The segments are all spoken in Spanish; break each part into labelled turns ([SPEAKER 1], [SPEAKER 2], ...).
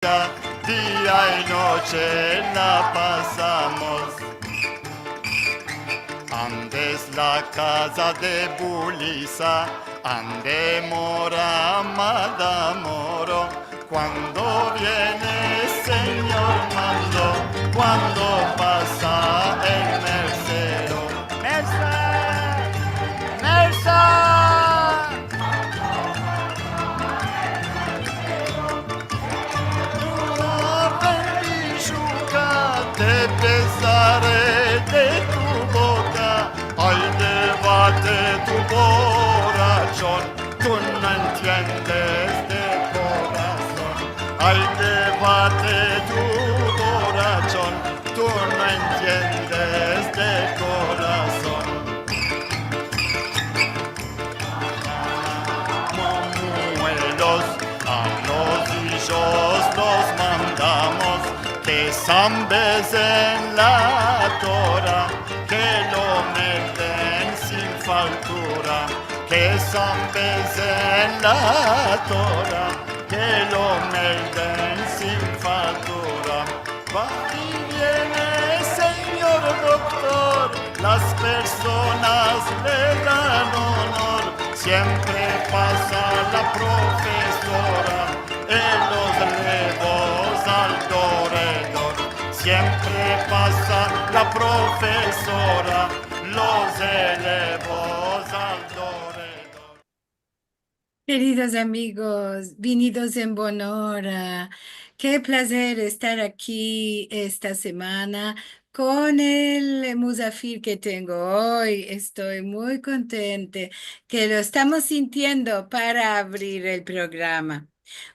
[SPEAKER 1] Día y noche la pasamos. Andes la casa de Bulisa, ande mora, amada moro. Cuando viene señor mando, cuando pasa el mercero. ¡Merced! ¡Merced! Te besaré de tu boca, ay, debate tu corazón, tú no entiendes de corazón, ay, debate tu corazón, tú no entiendes de corazón. Mamuelos, a los hijos los mandamos, que zambes en la tora, que lo meten sin faltura, que zambes en la tora, que lo meten sin faltura. Va y viene, señor doctor, las personas le dan honor, siempre pasa la profesora en los relevos al corredor. Siempre pasa la profesora, los elevos al corredor.
[SPEAKER 2] Queridos amigos, venidos en Bonora, qué placer estar aquí esta semana con el Musafir que tengo hoy. Estoy muy contente que lo estamos sintiendo para abrir el programa.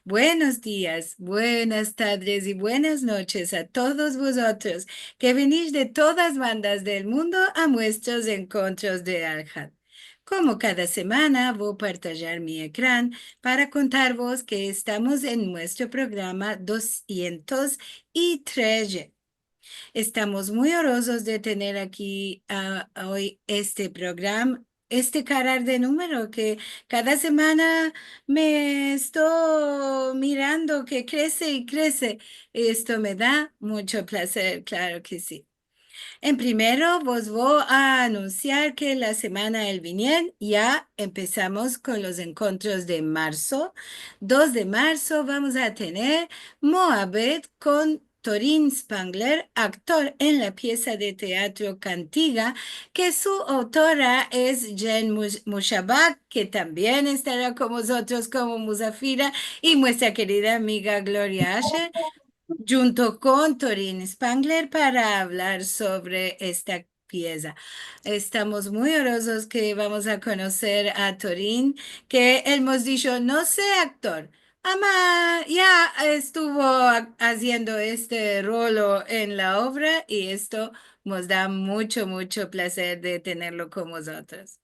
[SPEAKER 2] Buenos días, buenas tardes y buenas noches a todos vosotros que venís de todas bandas del mundo a nuestros encuentros de Al-Had. Como cada semana, voy a partillar mi ecrán para contaros que estamos en nuestro programa 213. Estamos muy honrosos de tener aquí hoy este programa, este carar de número que cada semana me estoy mirando que crece y crece. Esto me da mucho placer, claro que sí. En primero, vos voy a anunciar que la semana del Vinién ya empezamos con los encuentros de marzo. 2 de marzo vamos a tener Moabed con Torín Spangler, actor en la pieza de teatro Cantiga, que su autora es Jen Mushabak, que también estará con nosotros como Musafira, y nuestra querida amiga Gloria Asher junto con Torín Spangler para hablar sobre esta pieza. Estamos muy honrosos que vamos a conocer a Torín, que hemos dicho, no sé actor. Ama ya estuvo haciendo este rolo en la obra y esto nos da mucho, mucho placer de tenerlo con nosotros.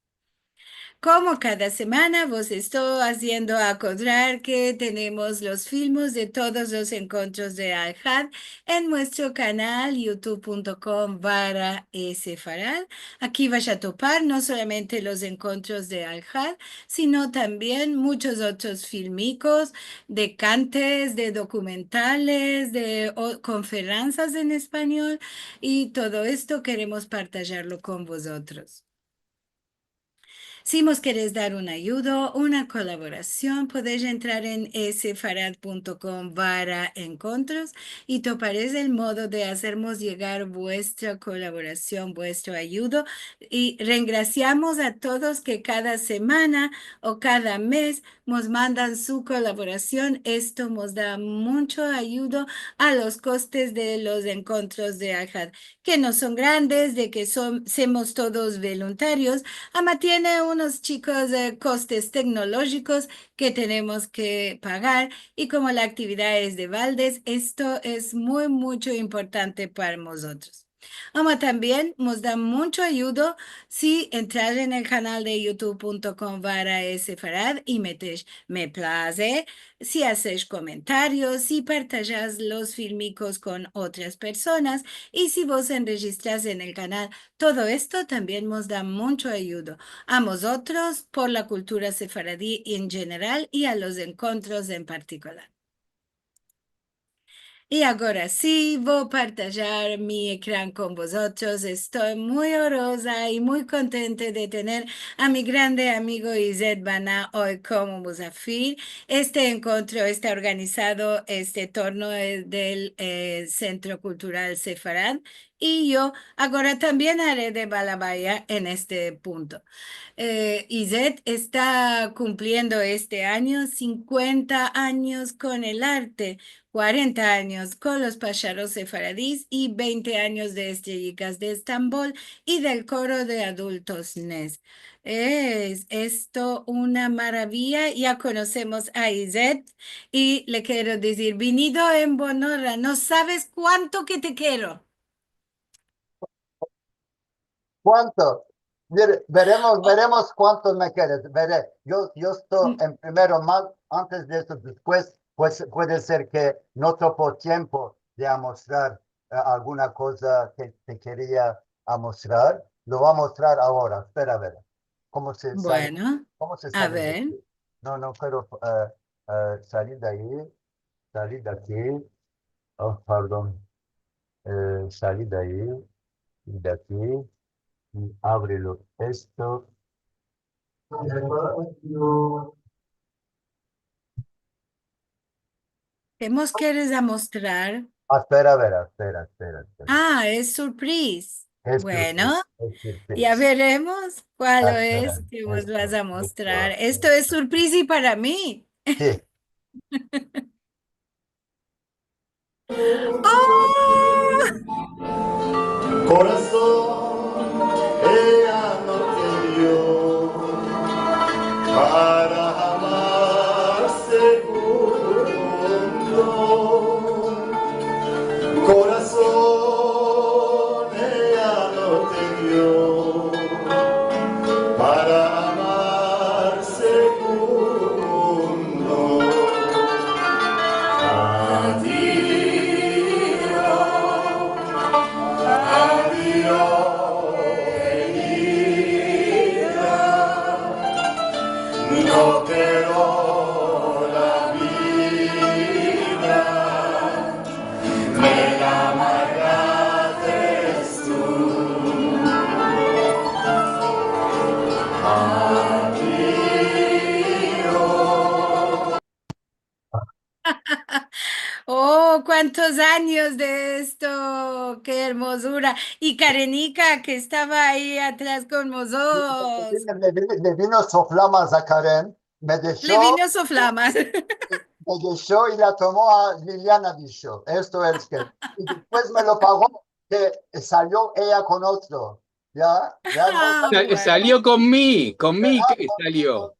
[SPEAKER 2] Como cada semana vos estoy haciendo acordar que tenemos los filmes de todos los encuentros de Al-Had en nuestro canal youtube.com/Sefarad. Aquí vas a topar no solamente los encuentros de Al-Had, sino también muchos otros filmicos de cantes, de documentales, de conferencias en español y todo esto queremos partillarlo con vosotros. Si nos querés dar una ayuda, una colaboración, podéis entrar en sefarad.com/encuentros y toparéis el modo de hacernos llegar vuestra colaboración, vuestro ayuda. Y regraciamos a todos que cada semana o cada mes nos mandan su colaboración. Esto nos da mucho ayuda a los costes de los encuentros de Al-Had, que no son grandes, de que somos todos voluntarios. Ama tiene unos chicos de costes tecnológicos que tenemos que pagar y como la actividad es de Valdes, esto es mucho importante para nosotros. Ama también nos da mucho ayuda si entras en el canal de youtube.com/Sefarad y metes me place, si haces comentarios, si partajas los filmicos con otras personas y si vos enregistras en el canal. Todo esto también nos da mucho ayuda a nosotros por la cultura sefaradí en general y a los encuentros en particular. Y ahora sí, voy a partillar mi ecrã con vosotros. Estoy muy honrosa y muy contenta de tener a mi grande amigo Izet Bana hoy como Musafir. Este encuentro está organizado, este torno del Centro Cultural Sefarad y yo ahora también haré de Balabaya en este punto. Izet está cumpliendo este año 50 años con el arte. 40 años con los pájaros sefaradís y 20 años de Estrellitas de Estambul y del coro de adultos NES. Es esto una maravilla. Ya conocemos a Izet y le quiero decir, venido en Bonora, no sabes cuánto que te quiero.
[SPEAKER 3] ¿Cuánto? Veremos,
[SPEAKER 2] Oh,
[SPEAKER 3] veremos cuánto me quieres. Veré. Yo estoy
[SPEAKER 2] mm,
[SPEAKER 3] en primero mal, antes de eso, después, pues puede ser que no topo tiempo de mostrar alguna cosa que te quería mostrar. Lo voy a mostrar ahora. Espera a ver. ¿Cómo se sale?
[SPEAKER 2] bueno,
[SPEAKER 3] ¿Cómo se
[SPEAKER 2] a
[SPEAKER 3] sale de
[SPEAKER 2] ver.
[SPEAKER 3] aquí? No, no quiero salir de ahí, salir de aquí. Oh, perdón. Salir de ahí y de aquí. Y ábrelo esto.
[SPEAKER 2] ¿Qué nos quieres a mostrar?
[SPEAKER 3] Espera, a ver, espera, espera, espera.
[SPEAKER 2] Ah, es surprise.
[SPEAKER 3] Es surprise,
[SPEAKER 2] Bueno.
[SPEAKER 3] es
[SPEAKER 2] Ya
[SPEAKER 3] surprise.
[SPEAKER 2] veremos cuál
[SPEAKER 3] Espera,
[SPEAKER 2] es que vos vas
[SPEAKER 3] esto,
[SPEAKER 2] a mostrar.
[SPEAKER 3] esto,
[SPEAKER 2] Esto es
[SPEAKER 3] esto.
[SPEAKER 2] sorpresa y para mí.
[SPEAKER 3] Sí.
[SPEAKER 2] ¡Oh!
[SPEAKER 1] Corazón, ella no te dio para amar segundo. Corazón, ella no te dio para amar segundo. No quiero la vida, me la amargaste tú.
[SPEAKER 2] Oh, cuántos años de esto, qué hermosura. Y Karenica que estaba ahí atrás con vosotros.
[SPEAKER 3] Le vino soflamas a Karen,
[SPEAKER 2] Le vino soflamas.
[SPEAKER 3] me dejó y la tomó a Liliana Dicho. Esto es que. Y después me lo pagó que salió ella con otro. ¿Ya? ¿Ya? No,
[SPEAKER 2] Ah, bueno.
[SPEAKER 4] Salió con mí que salió.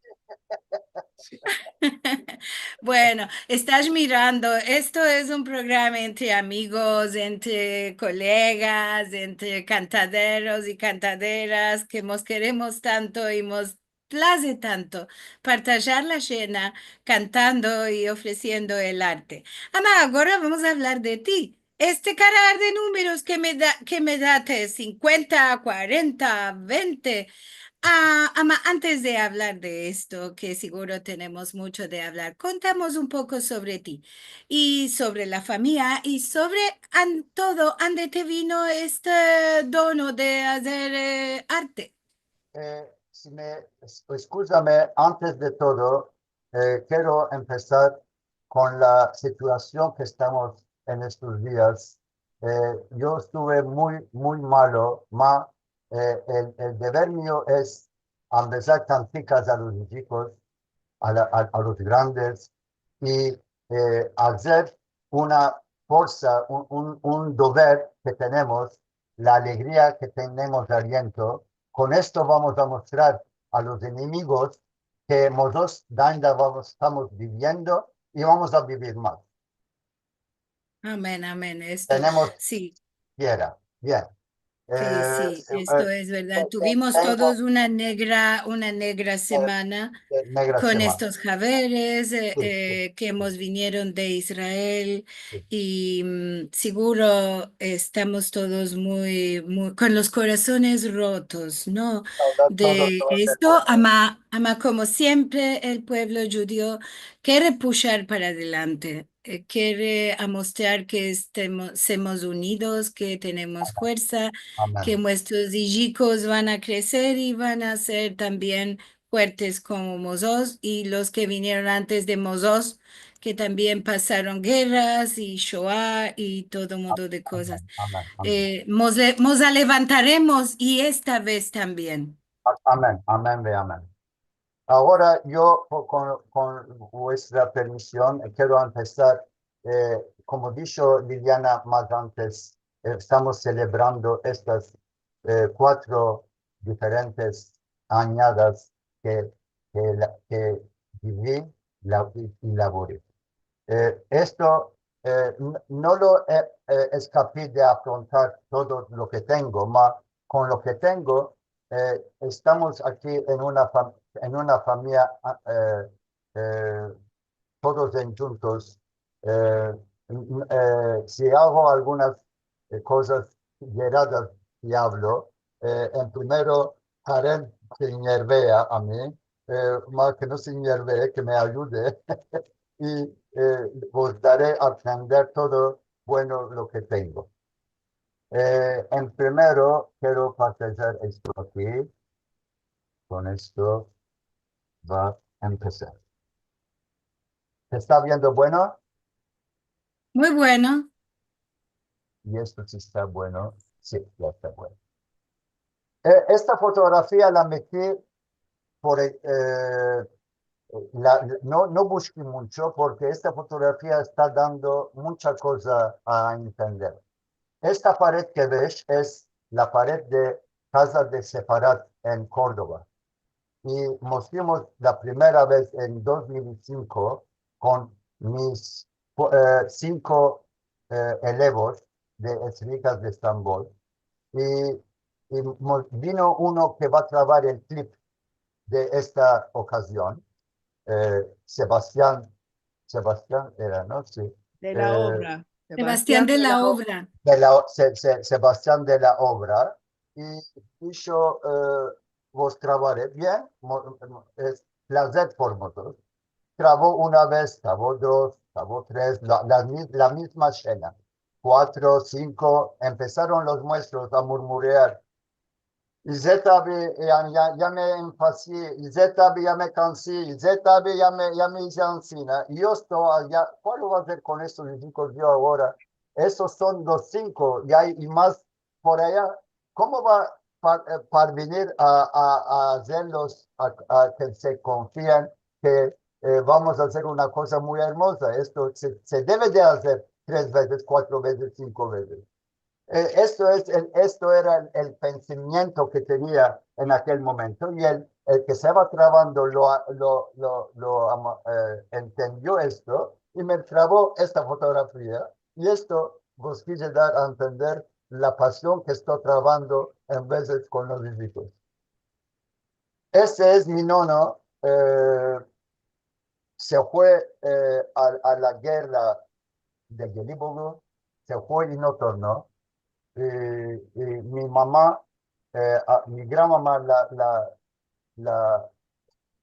[SPEAKER 2] Bueno, estás mirando, esto es un programa entre amigos, entre colegas, entre cantaderos y cantaderas que nos queremos tanto y nos place tanto partillar la cena cantando y ofreciendo el arte. Ama, ahora vamos a hablar de ti. Este carar de números que me date 50, 40, 20. Ama, antes de hablar de esto, que seguro tenemos mucho de hablar, contamos un poco sobre ti y sobre la familia y sobre todo, ¿ande te vino este dono de hacer arte?
[SPEAKER 3] Si me, escúchame, antes de todo, quiero empezar con la situación que estamos en estos días. Yo estuve muy, muy malo, el deber mío es empezar canticas a los chicos, a los grandes, y hacer una fuerza, un deber que tenemos, la alegría que tenemos de aliento. Con esto vamos a mostrar a los enemigos que nosotros estamos viviendo y vamos a vivir más.
[SPEAKER 2] Amén, amén. Esto,
[SPEAKER 3] Tenemos
[SPEAKER 2] sí.
[SPEAKER 3] quiera. Bien.
[SPEAKER 2] Sí, sí, esto es verdad. Tuvimos
[SPEAKER 3] Tengo
[SPEAKER 2] todos una negra semana
[SPEAKER 3] negra
[SPEAKER 2] con
[SPEAKER 3] semana.
[SPEAKER 2] estos javeres
[SPEAKER 3] Sí, sí,
[SPEAKER 2] que
[SPEAKER 3] sí,
[SPEAKER 2] hemos vinieron de Israel
[SPEAKER 3] sí.
[SPEAKER 2] y seguro estamos todos muy, muy con los corazones rotos, ¿no?
[SPEAKER 3] Todo,
[SPEAKER 2] De
[SPEAKER 3] todo se
[SPEAKER 2] esto,
[SPEAKER 3] pone.
[SPEAKER 2] ama como siempre el pueblo judío quiere pushar para adelante. quiere a mostrar que estemos unidos, que tenemos fuerza, que
[SPEAKER 3] Amén.
[SPEAKER 2] nuestros hijos van a crecer y van a ser también fuertes como Mozos y los que vinieron antes de Mozos, que también pasaron guerras y Shoah y todo modo de cosas.
[SPEAKER 3] Amén. Amén.
[SPEAKER 2] Nos levantaremos y esta vez también.
[SPEAKER 3] Amén. Amén. Amén. Ahora yo, con vuestra permisión, quiero empezar, como dijo Liliana más antes, estamos celebrando estas 4 diferentes añadas que viví y laboré. Esto no lo es capaz de afrontar todo lo que tengo, mas con lo que tengo, estamos aquí en una familia, todos juntos. Si hago algunas cosas llegadas y hablo, en primero, Karen se enervea a mí, más que no se enervee, que me ayude. Y os daré a aprender todo bueno lo que tengo. En primero, quiero pasar esto aquí. Con esto va a empezar. ¿Se está viendo bueno?
[SPEAKER 2] Muy bueno.
[SPEAKER 3] Y esto sí está bueno. Sí, ya está bueno. Esta fotografía la metí por... no busqué mucho porque esta fotografía está dando mucha cosa a entender. Esta pared que ves es la pared de Casa de Separat en Córdoba. Y mostramos la primera vez en 2005 con mis 5 elevos de Esricas de Estambul. Y vino uno que va a grabar el clip de esta ocasión. Sebastián era, ¿no? Sí.
[SPEAKER 5] De la obra.
[SPEAKER 2] Sebastián de la obra.
[SPEAKER 3] Sebastián de la obra. Y yo vos trabaré bien, es placer por vosotros. Trabó una vez, trabó 2, trabó 3, la misma escena. 4, 5, empezaron los muestros a murmurar. İzzet abi yani ya me enfasi, İzzet abi ya me cansi, İzzet abi ya me llancina. Y yo estoy, ya, ¿cuál va a hacer con estos chicos yo ahora? Esos son los 5 y más por allá. ¿Cómo va a venir a hacerlos, a que se confían que vamos a hacer una cosa muy hermosa? Esto se debe de hacer 3 veces, 4 veces, 5 veces. Esto era el pensamiento que tenía en aquel momento y el que se va trabando entendió esto y me trabó esta fotografía y esto vos quise dar a entender la pasión que estoy trabando en veces con los hijos. Ese es mi nono, se fue a la guerra de Gelibolu, se fue y no tornó. Mi mamá, mi gran mamá la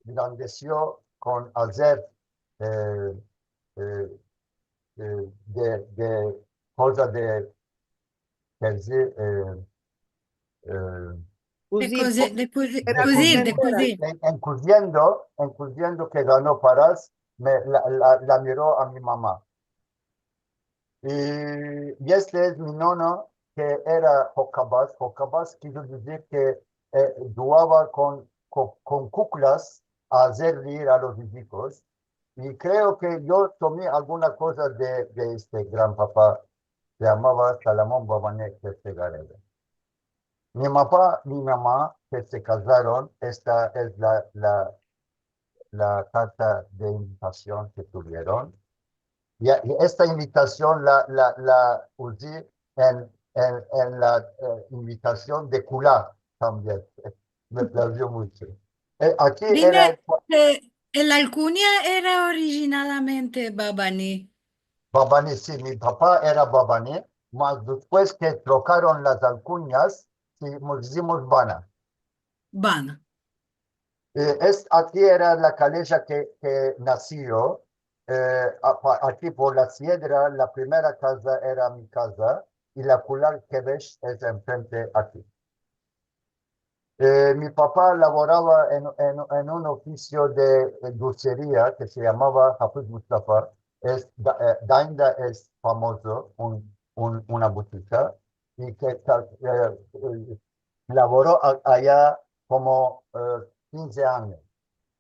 [SPEAKER 3] engrandeció con hacer de cosas de decir,
[SPEAKER 5] Era
[SPEAKER 2] De cosir.
[SPEAKER 3] Encurriendo que ganó Parás, la miró a mi mamá. Y este es mi nono, que era Jocabás. Jocabás quiso decir que jugaba con cuclas a hacer reír a los hijos. Y creo que yo tomé alguna cosa de este gran papá, se llamaba Salomón Babané Gareda. Mi papá, mi mamá, que se casaron, esta es la carta de invitación que tuvieron. Y esta invitación la usé en la invitación de Kula también. Me plació mucho. Aquí era
[SPEAKER 2] Dime, el alcunia era originalmente Babani.
[SPEAKER 3] Babani, sí, mi papá era Babani, mas después que trocaron las alcuñas, sí, hicimos Bana.
[SPEAKER 2] Bana.
[SPEAKER 3] Aquí era la calella que nació. aquí por la Sierra, la primera casa era mi casa y la Kular que ves es enfrente aquí. Mi papá laboraba en un oficio de dulcería que se llamaba Hafiz Mustafa. Dainda es famoso, una botica, y que laboró allá como 15 años.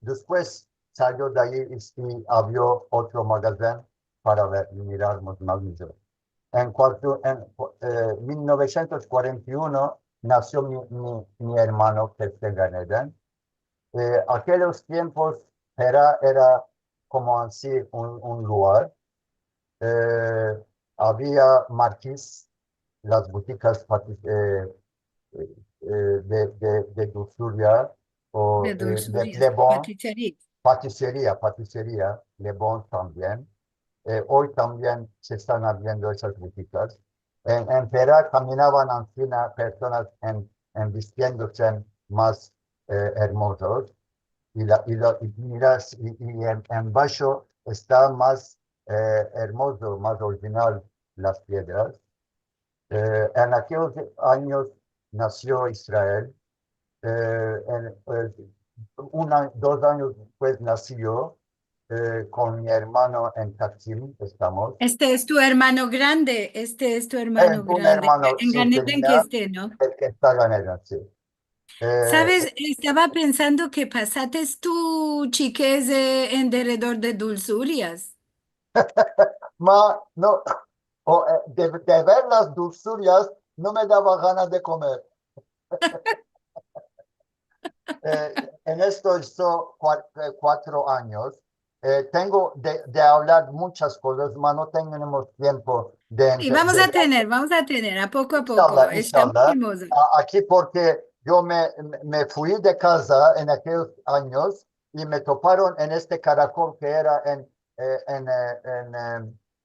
[SPEAKER 3] Después salió de ahí y abrió otro magazine para mirar Mosmalillo. En 1941 nació mi hermano que se Ganeden. Aquellos tiempos era como así un lugar. Había Marquis, las boutiques de dulzuria o
[SPEAKER 2] De dulzurias,
[SPEAKER 3] Le Bon,
[SPEAKER 2] paticería.
[SPEAKER 3] paticería, Le Bon también. Hoy también se están abriendo esas boutiques. En Perak caminaban encima personas vistiéndose más hermosos y miras y en bajo está más hermoso, más original las piedras. En aquellos años nació Israel. Eh, 2 años después nació con mi hermano en Taksim, estamos.
[SPEAKER 2] Este es tu hermano grande, este es tu hermano
[SPEAKER 3] Un
[SPEAKER 2] grande.
[SPEAKER 3] hermano,
[SPEAKER 2] En
[SPEAKER 3] sí,
[SPEAKER 2] Ganeten que
[SPEAKER 3] tenía
[SPEAKER 2] esté, ¿no?
[SPEAKER 3] el que está ganando, sí. Eh,
[SPEAKER 2] Sabes, estaba pensando que pasates tu chiques en derredor de dulzurias.
[SPEAKER 3] no, de ver las dulzurias no me daba ganas de comer. En esto estoy 4 años. Tengo de hablar muchas cosas, pero no tenemos tiempo
[SPEAKER 2] Y vamos a tener, a poco.
[SPEAKER 3] inshallah,
[SPEAKER 2] Está muy
[SPEAKER 3] inshallah.
[SPEAKER 2] hermoso.
[SPEAKER 3] Aquí porque yo me fui de casa en aquellos años y me toparon en este caracol que era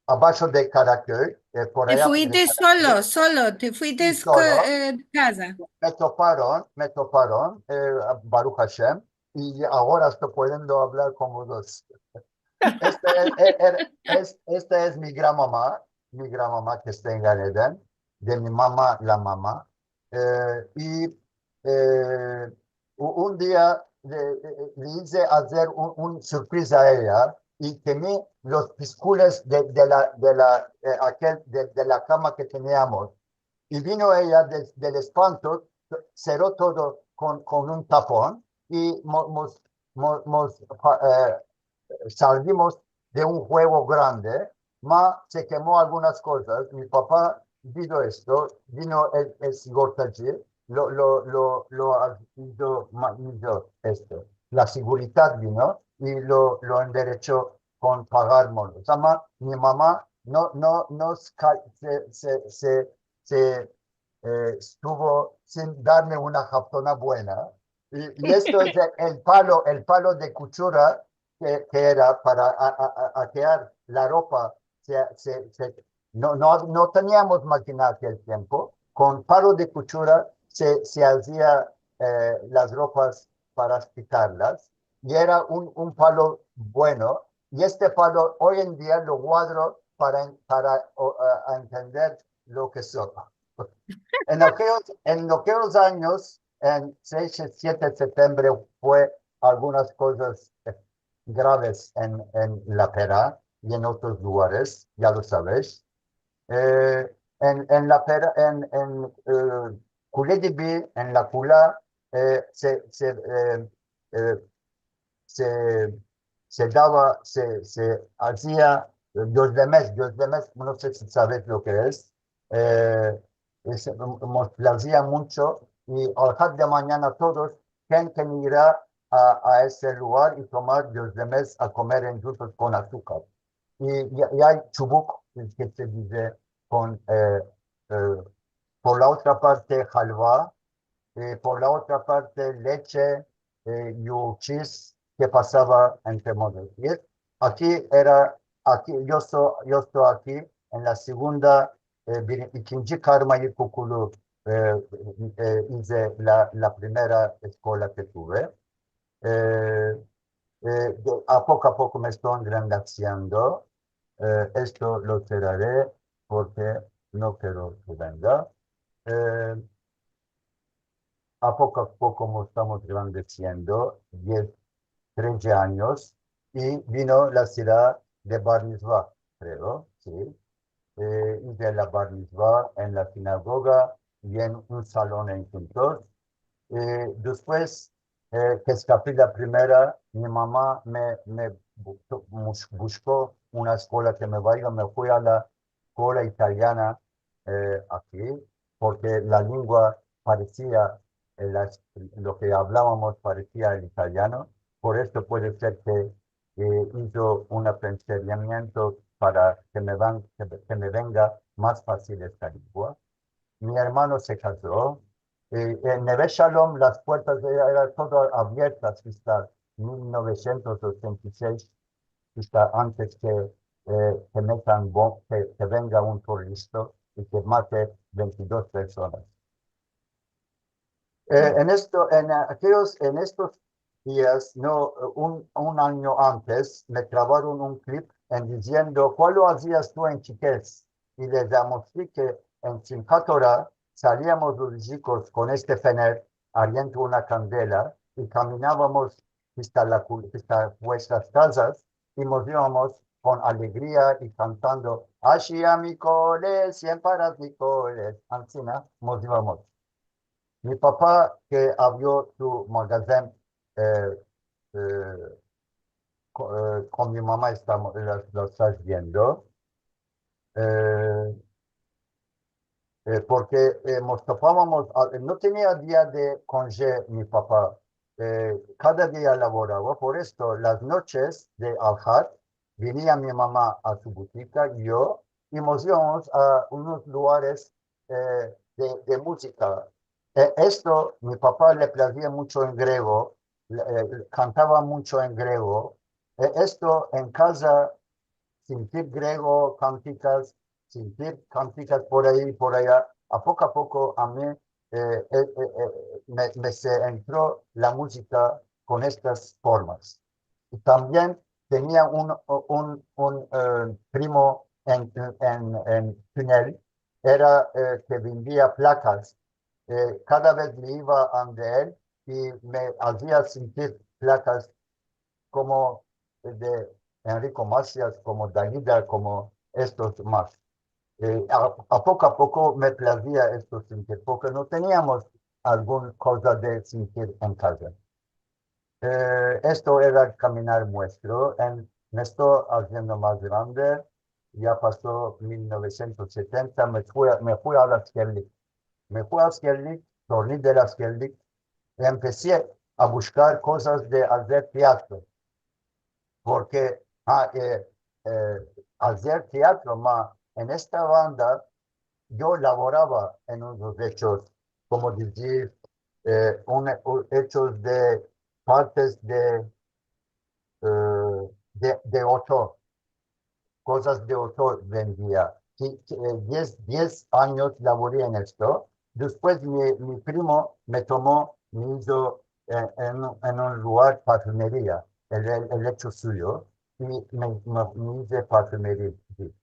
[SPEAKER 3] abajo de Caracol, por
[SPEAKER 2] Te
[SPEAKER 3] allá por el
[SPEAKER 2] fuiste
[SPEAKER 3] Caracol,
[SPEAKER 2] solo, te fuiste
[SPEAKER 3] y solo.
[SPEAKER 2] de casa.
[SPEAKER 3] Me toparon, Baruch Hashem, y ahora estoy pudiendo hablar con vosotros. Esta es mi gran mamá que está en Gareden, de mi mamá, la mamá. Y un día le hice hacer un sorpresa a ella y quemé los piscules de la cama que teníamos. Y vino ella del espanto, cerró todo con un tapón y salimos de un juego grande, se quemó algunas cosas. Mi papá vino esto, vino el Sigortaji, hizo esto. La seguridad vino y lo enderechó con pagar monos. Mi mamá no se estuvo sin darme una japona buena. Y esto es el palo de cuchura que era para atear la ropa. No teníamos máquina aquel tiempo. Con palo de cuchura se hacía las ropas para quitarlas. Y era un palo bueno. Y este palo hoy en día lo guardo para entender lo que son. En aquellos años, en 6 y 7 de septiembre, fue algunas cosas graves en La Pera y en otros lugares, ya lo sabéis. En La Pera, Kuledibi, en la Kula, eh, se, se hacía Gözlemes, no sé si sabes lo que es. Eh, lo hacía mucho y al de mañana todos gente irá a ese lugar y tomar Gözlemes a comer en juntos con azúcar. Y hay chubuk, que se dice con, eh, por la otra parte, halva, por la otra parte, leche y un cheese que pasaba entre modos. Y yo estoy aquí en la segunda, ikinci karmayı kokulu hice la primera escuela que tuve. Eh, A poco me estoy engrandaciendo. Esto lo cerraré porque no quiero que venga. Eh, a poco me estamos engrandeciendo, 10, 13 años, y vino la ciudad de Bar Mitzvah, creo, sí. Hice la Bar Mitzvah en la sinagoga y en un salón en Quintos. Después que escapé la primera, mi mamá me buscó una escuela que me vaya. Me fui a la escuela italiana aquí, porque la lengua parecía, lo que hablábamos parecía el italiano. Por esto puede ser que hizo un aprendimiento para que me venga más fácil esta lengua. Mi hermano se casó. En Neve Shalom las puertas eran todas abiertas hasta 1986, hasta antes que que venga un turista y que mate 22 personas. En estos días, no, un año antes, me grabaron un clip diciendo, ¿cuál lo hacías tú en Chiqués? Y les demostré que en Simchat Torah salíamos los chicos con este fener, ardiendo una candela, y caminábamos hasta vuestras casas, y nos íbamos con alegría y cantando, Ashia Mikoles, siempre Mikoles, Ancina, nos íbamos. Mi papá, que abrió su magazine eh, con mi mamá, lo estás viendo, eh, porque nos topábamos, no tenía día de congé mi papá, cada día laboraba. Por esto, las noches de Al-Had, venía mi mamá a su botica y yo, y nos íbamos a unos lugares de música. Esto, mi papá le placía mucho en griego, cantaba mucho en griego. Esto en casa, sentir griego, sentir cánticas por ahí y por allá. A poco a mí me se entró la música con estas formas. Y también tenía un primo en Tunel, era que vendía placas. Cada vez me iba ante él y me hacía sentir placas como de Enrico Macias, como Dalida, como estos más. A poco me placía esto sentir, porque no teníamos alguna cosa de sentir en casa. Esto era el caminar nuestro. Me estoy haciendo más grande. Ya pasó 1970, me fui a la Skellig. Me fui a Skellig, torní de la Skellig, y empecé a buscar cosas de hacer teatro. Porque hacer teatro, en esta banda yo laboraba en unos hechos, como decir, hechos de partes de autor, cosas de autor vendía. 10 años laboré en esto. Después mi primo me tomó, me hizo en un lugar parfumería, el hecho suyo, y me hice parfumería. Sí.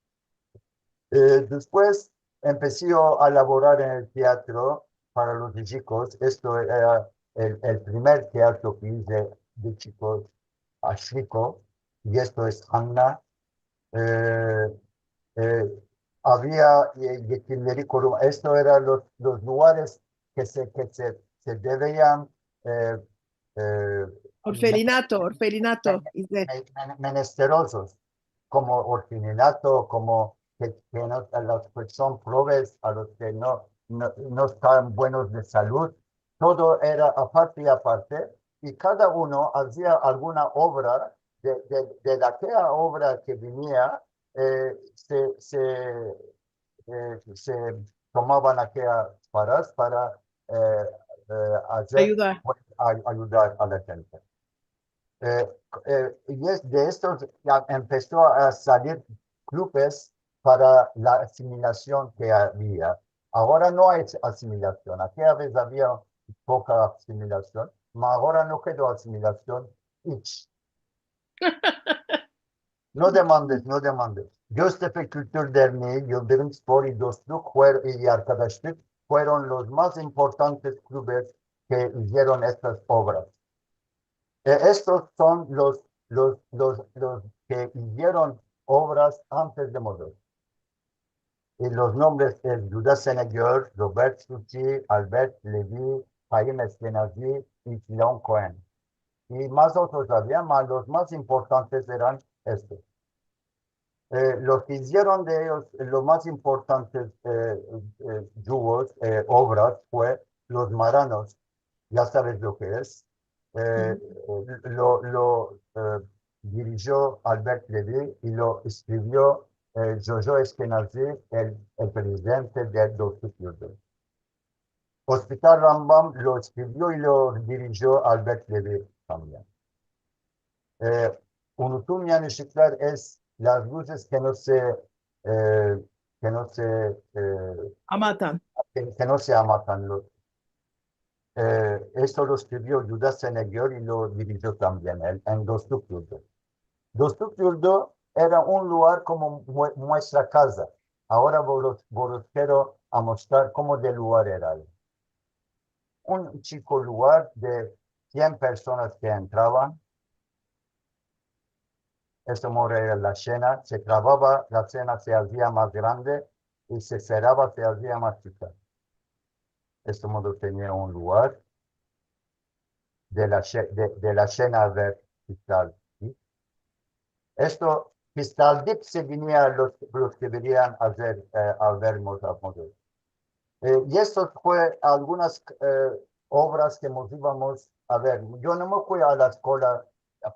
[SPEAKER 3] Después empecé a laborar en el teatro para los chicos. Esto era el primer teatro que hice de chicos a chico, y esto es Hanna. Eh, eh, Había Yetimleri Koruma. Esto eran los lugares que se debían eh, eh,
[SPEAKER 5] Orfelinato.
[SPEAKER 3] menesterosos, como orfinato, como a los que son pobres, a los que no están buenos de salud. Todo era aparte y aparte, y cada uno hacía alguna obra. De aquella obra que venía, se tomaban aquellas para eh, hacer,
[SPEAKER 5] Ayudar.
[SPEAKER 3] ayudar a la gente. Y de estos ya empezó a salir clubes para la asimilación que había. Ahora no hay asimilación. Aquella vez había poca asimilación, pero ahora no quedó asimilación. No demandes, no demandes. Göztepe Kültür Derneği, Yıldırım Spor y Dostluk y Arkadaşlık fueron los más importantes clubes que hicieron estas obras. Estos son los que hicieron obras antes de Model. Y los nombres es Judas Senegör, Robert Suchi, Albert Levy, Chaim Eskenazi y Leon Cohen. Y más otros había, mas los más importantes eran estos. Los que hicieron de ellos los más importantes yugos, obras, fue Los Maranos, ya sabes lo que es. Lo dirigió Albert Levy y lo escribió Jojo Eskenazi, el presidente del Dostluk Yurdu. Hospital Rambam lo escribió y lo dirigió Albert Levy también. Unutulmayan ışıklar es las luces que no se
[SPEAKER 5] Amatan.
[SPEAKER 3] que no se amatan. Esto lo escribió Judas Senegör y lo dirigió también él en Dostluk Yurdu. Dostluk Yurdu era un lugar como nuestra casa. Ahora vos quiero a mostrar cómo de lugar era. Un chico lugar de 100 personas que entraban. Esto era la cena, se trababa, la cena se hacía más grande y se cerraba, se hacía más chica. Este modo tenía un lugar de la cena vertical. ¿Sí? Esto, Kristaldip se venía los que venían a ver modelo. Y esto fue algunas obras que nos íbamos a ver. Yo no me fui a la escuela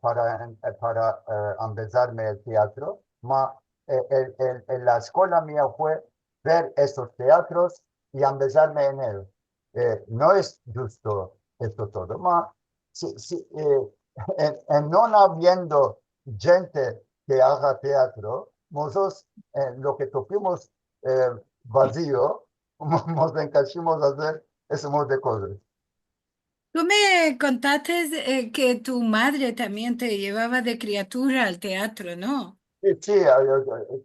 [SPEAKER 3] para empezarme el teatro, la escuela mía fue ver esos teatros y empezarme en él. No es justo esto todo, en no habiendo gente que haga teatro, nosotros lo que tuvimos vacío, nos encajamos a hacer ese modo de cosas.
[SPEAKER 2] Tú me contaste que tu madre también te llevaba de criatura al teatro, ¿no?
[SPEAKER 3] Sí,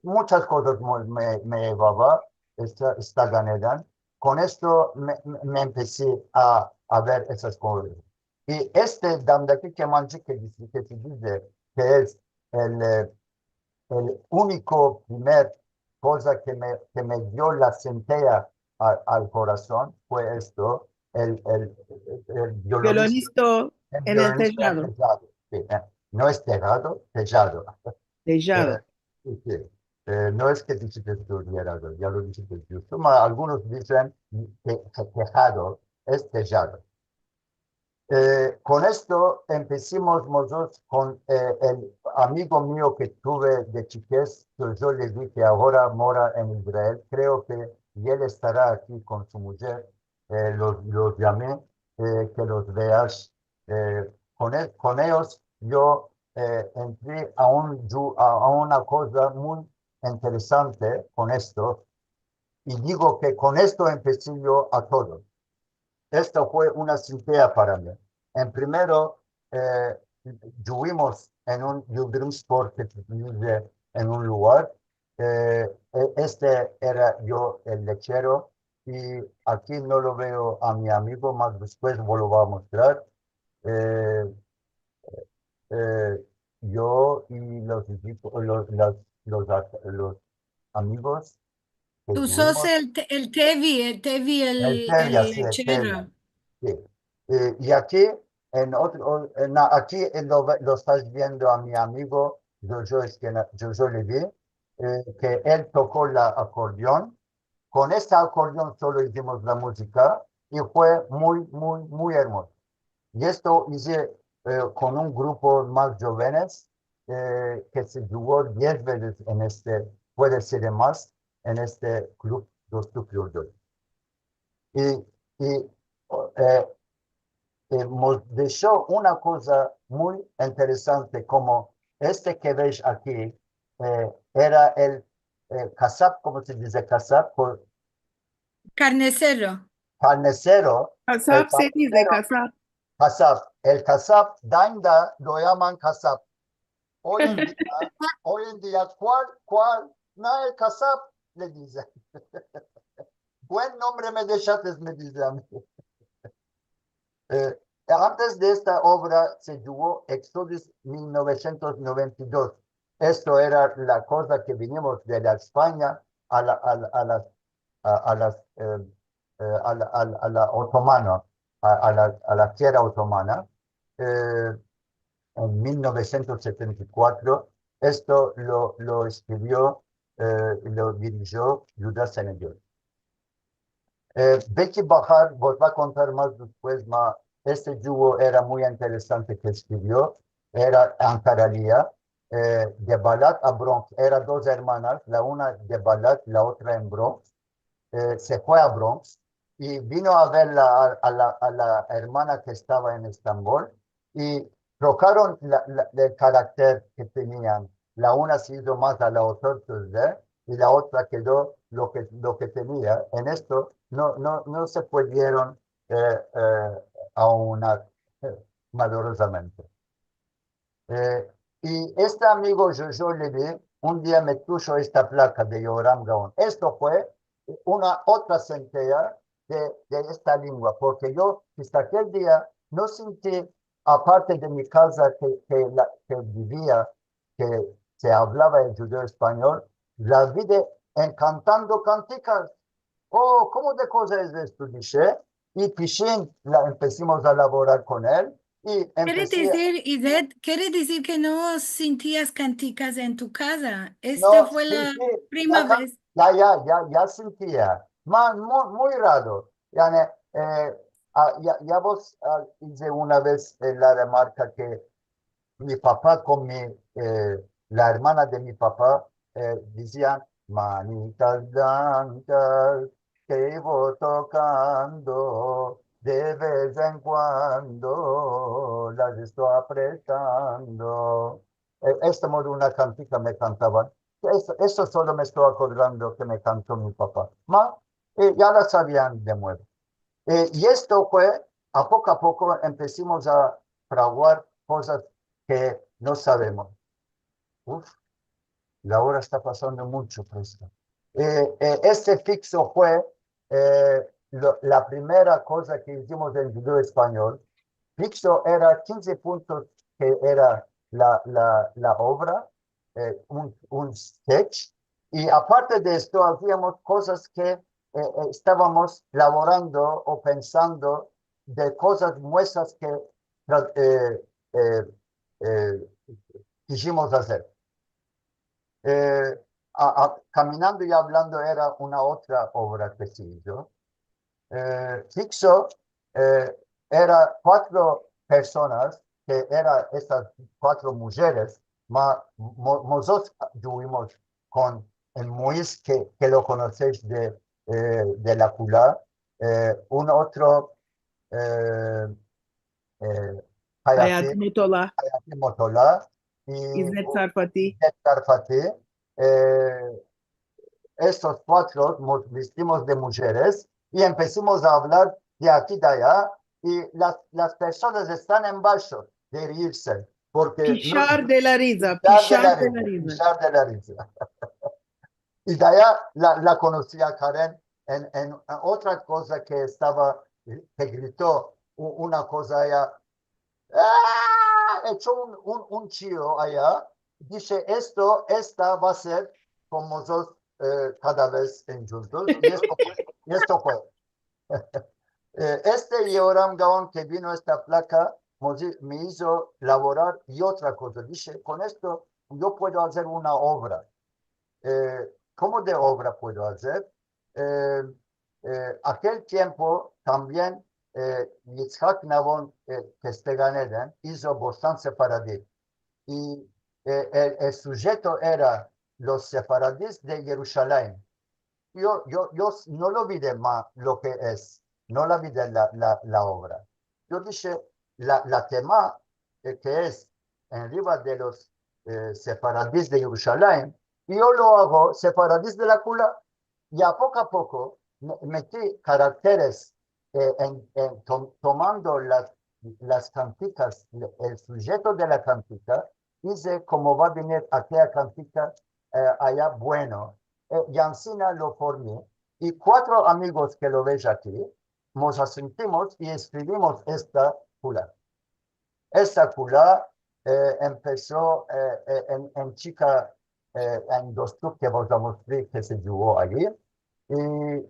[SPEAKER 3] muchas cosas me llevaba esta ganera. Con esto me empecé a ver esas cosas. Y damdaki kemancı que se dice que es el único primer cosa que me dio la centella al corazón fue esto, el
[SPEAKER 5] Violonista en el
[SPEAKER 3] violonista
[SPEAKER 5] tejado.
[SPEAKER 3] tejado. Sí, no es tejado, tejado.
[SPEAKER 5] Tejado.
[SPEAKER 3] Sí, sí. No es que dice que estuviera, ya lo dice que es justo, algunos dicen que tejado es tejado. Con esto empecemos nosotros con el amigo mío que tuve de chiquez, que yo le di que ahora mora en Israel. Creo que y él estará aquí con su mujer. Los llamé, que los veas. Con ellos yo entré a una cosa muy interesante con esto. Y digo que con esto empecé yo a todo. Esto fue una cintea para mí. En primero, estuvimos en un Yıldırım Spor que vive en un lugar. Este era yo el lechero y aquí no lo veo a mi amigo, más después lo va a mostrar. Yo y los amigos que
[SPEAKER 2] Tú sos
[SPEAKER 3] tuvimos.
[SPEAKER 2] el Tevi,
[SPEAKER 3] El Tevia,
[SPEAKER 2] el
[SPEAKER 3] sí, el Tevia.
[SPEAKER 2] lechero.
[SPEAKER 3] Sí. Y aquí, aquí lo estás viendo a mi amigo Jojo Levi, que él tocó la acordeón. Con este acordeón solo hicimos la música y fue muy, muy, muy hermoso. Y esto hice con un grupo más jóvenes que se jugó 10 veces puede ser más, en este club Dostluk Yurdu. Y nos dejó una cosa muy interesante, como que ves aquí, era el kasap, ¿cómo se dice kasap?
[SPEAKER 2] Carnicero.
[SPEAKER 3] Carnicero.
[SPEAKER 5] Kasap se dice kasap.
[SPEAKER 3] Kasap. El kasap, Daimda lo llaman kasap. Hoy en día, ¿cuál? Nael Kasab, le dice. Buen nombre me dejaste, me dice a mí. Antes de esta obra se llevó Exodus 1992. Esto era la cosa que vinimos de la España a la otomana, a la tierra otomana, en 1974. Esto lo escribió y lo dirigió Judas Senegel. Becky Bahar vos va a contar más después, este yugo era muy interesante que escribió, era Ankaralia, de Balat a Bronx, eran dos hermanas, la una de Balat, la otra en Bronx, se fue a Bronx y vino a ver a la hermana que estaba en Estambul y trocaron el carácter que tenían. La una se hizo más a la autorité y la otra quedó lo que tenía. En esto no se pudieron aunar malorosamente. Y este amigo Jojo Levi un día me puso esta placa de Yoram Gaon. Esto fue una otra centella de esta lengua, porque yo hasta aquel día no sentí, aparte de mi casa que vivía, que se hablaba el judío español, la vida encantando canticas. Oh, ¿cómo de cosa es esto? Dije, y Pishin empezamos a laborar con él. Y
[SPEAKER 2] Quiere
[SPEAKER 3] empecé,
[SPEAKER 2] decir, Ivette, quiere decir que no sentías canticas en tu casa. Esta
[SPEAKER 3] no,
[SPEAKER 2] fue la
[SPEAKER 3] sentí,
[SPEAKER 2] primera vez.
[SPEAKER 3] ya sentía, muy raro. Yani, ya vos hice una vez la remarca que mi papá con la hermana de mi papá decían, manitas blancas que iba tocando, de vez en cuando las estoy apretando. Esta modo una cantica me cantaban. Eso solo me estoy acordando que me cantó mi papá. Ya la sabían de nuevo. Y esto fue, a poco empezamos a fraguar cosas que no sabemos. Uf, la hora está pasando mucho, presto. Este fixo fue la primera cosa que hicimos en judío español. Fixo era 15 puntos, que era la obra, un sketch. Y aparte de esto, hacíamos cosas que estábamos laborando o pensando de cosas nuestras que eh, eh, eh, quisimos hacer. Caminando y hablando era una otra obra que se hizo. Fixo era 4 personas, que eran estas 4 mujeres, nosotros tuvimos con el Mois, que lo conocéis de la Kula, un otro
[SPEAKER 5] Hayat
[SPEAKER 3] Hayati
[SPEAKER 5] Mutola,
[SPEAKER 3] Motola y
[SPEAKER 5] İzzet Sarfati.
[SPEAKER 3] Tarfati. Estos 4 nos vestimos de mujeres y empezamos a hablar de aquí de allá, y las personas están en baixo de reírse, porque
[SPEAKER 5] Pişar de la Riza,
[SPEAKER 3] Pichar
[SPEAKER 5] Pişar de la Riza.
[SPEAKER 3] pichar de la risa. Y de allá la conocí a Karen en otra cosa que estaba, que gritó una cosa allá. Echó un chío allá. Dice, esta va a ser como nosotros cada vez en juntos. Y esto fue. Este Yoram Gaon que vino esta placa me hizo laborar y otra cosa. Dice, con esto yo puedo hacer una obra. ¿Cómo de obra puedo hacer? Aquel tiempo también Yitzhak Navon Kesteganeden hizo Bostan Sefaradí. Y el sujeto era los sefaradíes de Jerusalén. Yo no lo vi de más lo que es, no la vi de la obra. Yo dije, la tema que es en arriba de los sefaradíes de Jerusalén, y yo lo hago sefaradíes de la Kula, y a poco metí caracteres tomando las canticas, el sujeto de la cantica, dice cómo va a venir aquella cantica allá, bueno, Yancina lo formé, y 4 amigos que lo ves aquí, nos asentimos y escribimos esta cula. Esta cula empezó en chica, en Dostuk, que vos la mostré, que se jugó allí, y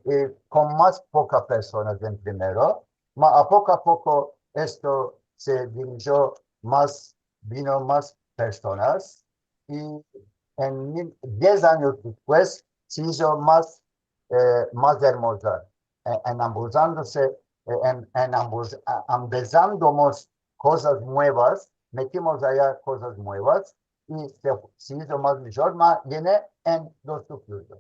[SPEAKER 3] con más pocas personas en primero, a poco esto se dirigió más, vino más personas, y 10 años después se hizo más hermosa, embolsándose, empezamos cosas nuevas, metimos allá cosas nuevas, y se hizo más mejor, viene en los subtítulos.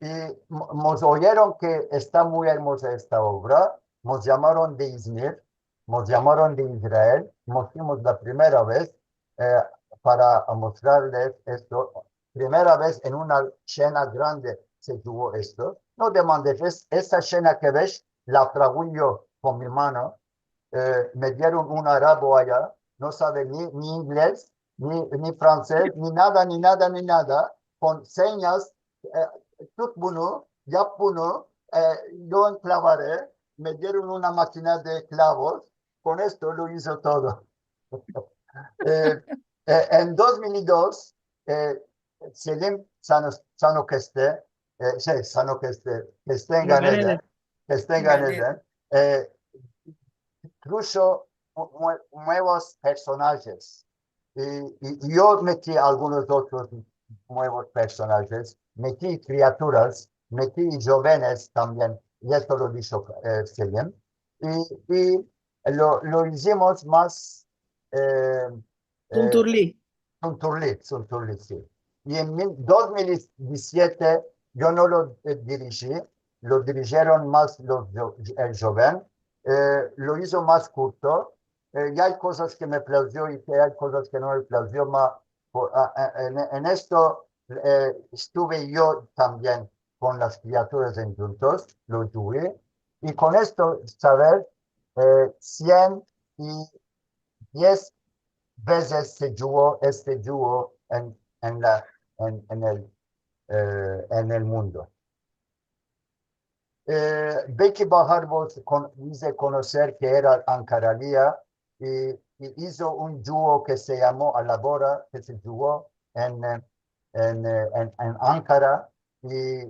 [SPEAKER 3] Y nos oyeron que está muy hermosa esta obra, nos llamaron de Izmir, nos llamaron de Israel, nos fuimos la primera vez para mostrarles esto. Primera vez en una cena grande se tuvo esto. No demandes, esta cena que ves, la trago yo con mi mano. Me dieron un arabo allá, no sabe ni inglés, ni francés, ni nada, con señas. Tut bunu, yap bunu, yo enclavaré, me dieron una máquina de clavos, con esto lo hizo todo. En 2002, Selim sano que esté, sano que esté en Ganeden, que esté en Ganeden, incluso nuevos personajes. Y yo metí algunos otros nuevos personajes, metí criaturas, metí jóvenes también, y esto lo dijo Selim. Y lo hicimos más
[SPEAKER 5] Tunturli.
[SPEAKER 3] Sunturli, sí. Y en 2017 yo no lo dirigí, lo dirigieron más el joven, lo hizo más corto. Y hay cosas que me plació y que hay cosas que no me plació, en esto estuve yo también con las criaturas en juntos, lo tuve, y con esto saber 110 veces se jugó este juego en el mundo. Belki Bahar dice conocer que era Ankaralia, y hizo un juego que se llamó Alabora, que se jugó en Ankara, y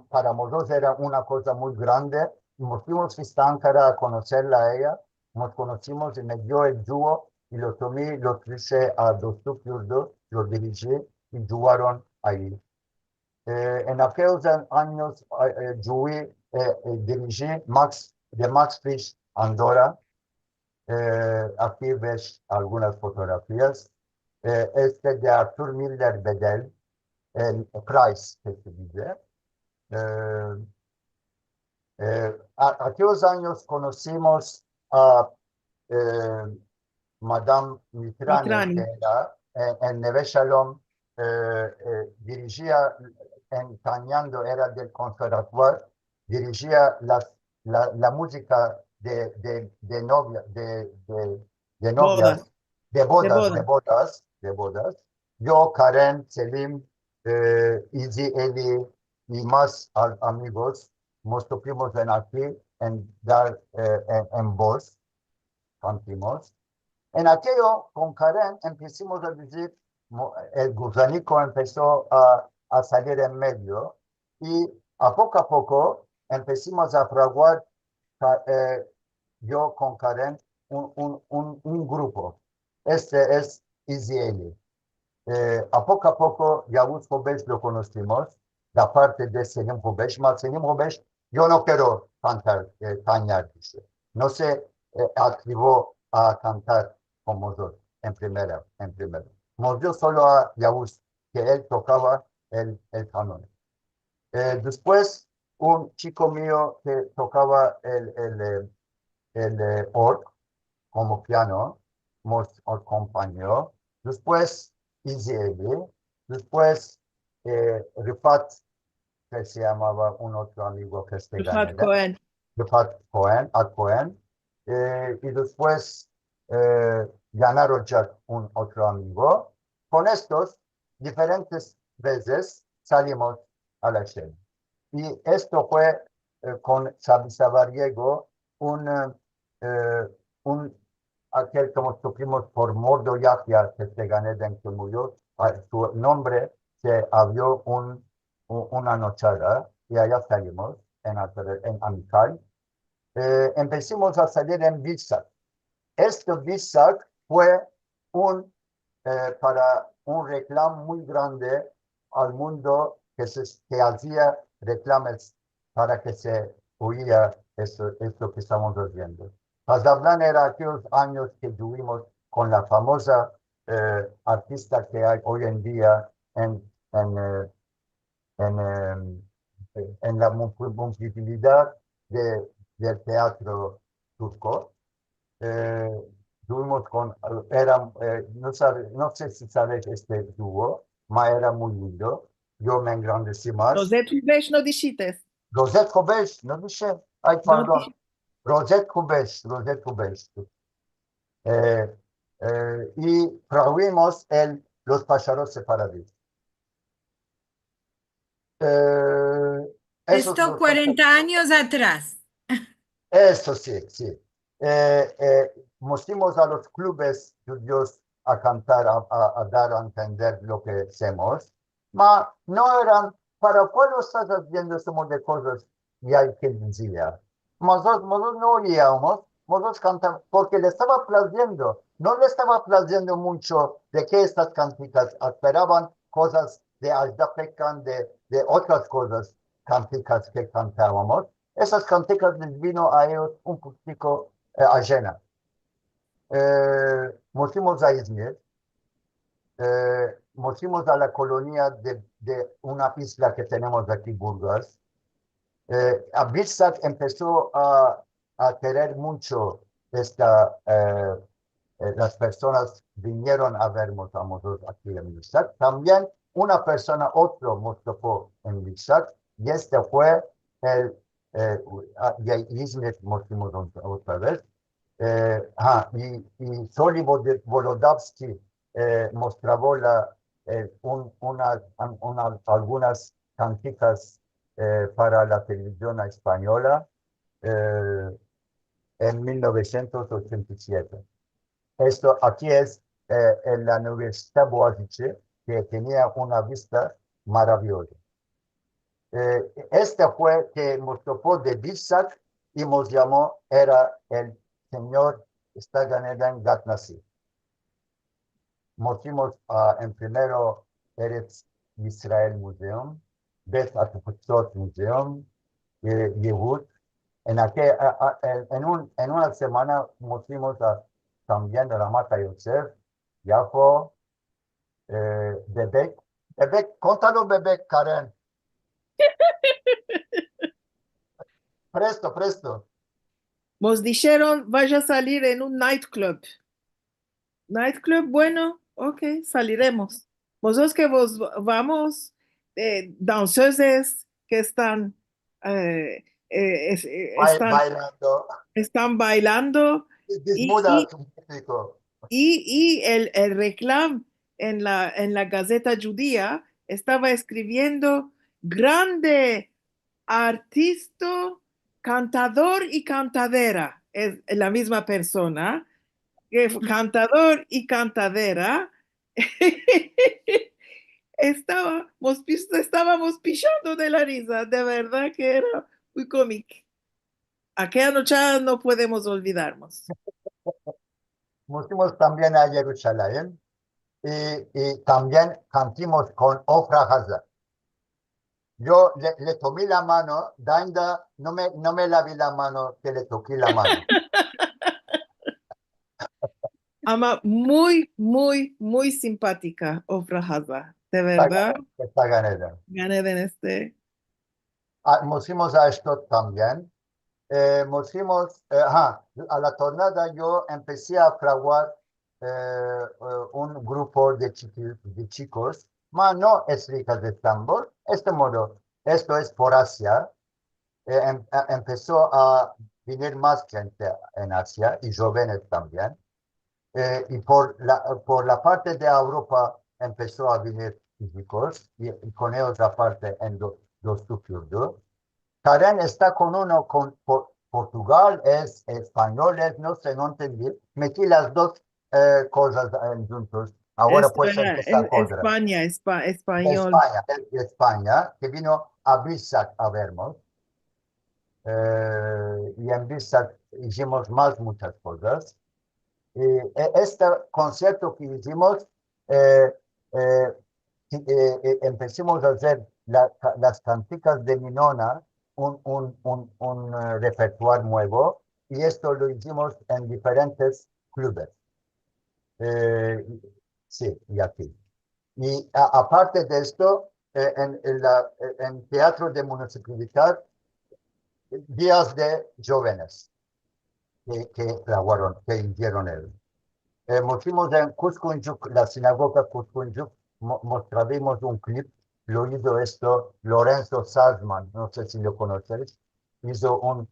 [SPEAKER 3] para nosotros era una cosa muy grande. Nos fuimos hasta Ankara a conocerla a ella, nos conocimos y me dio el juego, y lo tomé, lo traje a Dostuk Yurdu, lo dirigí y jugaron ahí. En aquellos años dirigí de Max Fish Andorra. Aquí ves algunas fotografías. Este de Arthur Miller Bedel, el Price, que se dice. Aquellos años conocimos a Madame Mitrani, que era en Neve Shalom, dirigía en Cañando, era del conservatorio, dirigía la música de novias, de novias, de bodas. Yo, Karen, Selim, Izzy, Eli y más amigos, nos topimos aquí en Voz, cantimos. En aquello, con Karen, empezamos a decir, el gusanico empezó a salir en medio, y a poco empezamos a fraguar, yo con Karen, un grupo. Este es Izzy. A poco, Yavuz Hobesh lo conocimos, la parte de Selim Hobesh, más Selim Hobesh, yo no quiero cantar, dice. No se activó a cantar como yo, en primero. Nos dio solo a Yavuz, que él tocaba el canon. Después, un chico mío que tocaba el org como piano, nos acompañó. Después, Izzy, después Rifat, que se llamaba un otro amigo que es de
[SPEAKER 5] Rifat
[SPEAKER 3] Ganeda. Rifat Cohen, y después ganaron ya un otro amigo. Con estos, diferentes veces salimos a la cena. Y esto fue con Sabariego aquel como supimos por Mordo Yahya que se Ganeden que murió, a su nombre se abrió una nochada y allá salimos en Amical. Empezamos a salir en Bilsak. Este Bilsak fue para un reclamo muy grande al mundo que hacía reclames para que se oía esto que estamos viendo. Casablanca era aquellos años que tuvimos con la famosa artista que hay hoy en día en la multiplicidad del teatro turco. Tuvimos no sé si sabes este dúo, ma era muy lindo. Yo me engrandecí más.
[SPEAKER 5] Rozet Hubeş no dişites.
[SPEAKER 3] Rozet Kubeş, no dije, ay pardon. Rozet Kubeş. Y prohibimos los pájaros separados.
[SPEAKER 2] Esto 40 años atrás.
[SPEAKER 3] Eso sí, sí. Mostramos a los clubes judíos a cantar, a dar a entender lo que hacemos, pero no eran, ¿para cuál estás haciendo este montón de cosas? Y hay que decir, nosotros no oíamos, nosotros cantamos, porque le estaba placiendo, no le estaba placiendo mucho de que estas canticas esperaban cosas de Ajda Pekkan, de otras cosas, canticas que cantábamos. Esas canticas les vino a ellos un poquitico ajena. Nos fuimos a Izmir, nos fuimos a la colonia de una isla que tenemos aquí, Burgas. A Bilsak empezó a querer mucho las personas vinieron a vernos a nosotros aquí en Bilsak. También una persona, otro nos topó en Bilsak, y este fue y Izmir nos fuimos otra vez. Y Soli Volodavsky mostró algunas canticas para la televisión española en 1987. Esto aquí es en la Universidad Boğaziçi, que tenía una vista maravillosa. Este fue que nos topó de Bilsak y nos llamó, era el señor Staganedan Gatnasi. Nos fuimos en primero Eretz Israel Museum, Bet Atupuzot Museum, Yehud. En una semana nos fuimos también a Ramat Yosef, Yafo, Bebek. Bebek, contalo Bebek, Karen. Presto.
[SPEAKER 5] Nos dijeron, vaya a salir en un nightclub. Nightclub, bueno, ok, saliremos. Vosotros que vos vamos, danseuses que están, están bailando y el reclam en la Gaceta Judía estaba escribiendo grande artista, cantador y cantadera, es la misma persona, cantador y cantadera. Estábamos pichando de la risa, de verdad que era muy cómico. Aquella noche no podemos olvidarnos.
[SPEAKER 3] Nos fuimos también a Jerusalén y también cantamos con Ofra Haza. Yo le tomé la mano, Dainda no me lavé la mano, que le toqué la mano.
[SPEAKER 5] Ama muy, muy, muy simpática, Ofra Haza. De verdad.
[SPEAKER 3] Está ganada.
[SPEAKER 5] Gané en este.
[SPEAKER 3] Nos fuimos a esto también. Nos fuimos, a la tornada yo empecé a fraguar un grupo de chicos, no es rica de tambor, modo, esto es por Asia. Empezó a venir más gente en Asia y jóvenes también. y por la parte de Europa empezó a venir físicos y con ellos la parte en los sufridos. Karen está con uno con Portugal, es español, no sé, no entendí. Metí las dos cosas juntos. Ahora puedes empezar con otra.
[SPEAKER 5] España,
[SPEAKER 3] De
[SPEAKER 5] español.
[SPEAKER 3] España, de España, que vino a Bisac a vernos. Y en Bisac hicimos muchas cosas. Y este concierto que hicimos, empezamos a hacer las canticas de mi nona, un repertorio nuevo, y esto lo hicimos en diferentes clubes. Sí, y aquí. Y aparte de esto, en Teatro de Municipalidad, días de jóvenes que hicieron él. Fuimos en Cuscunjuk, la sinagoga Cuscunjuk, mostramos un clip, lo hizo esto Lorenzo Salzman, no sé si lo conoces, hizo un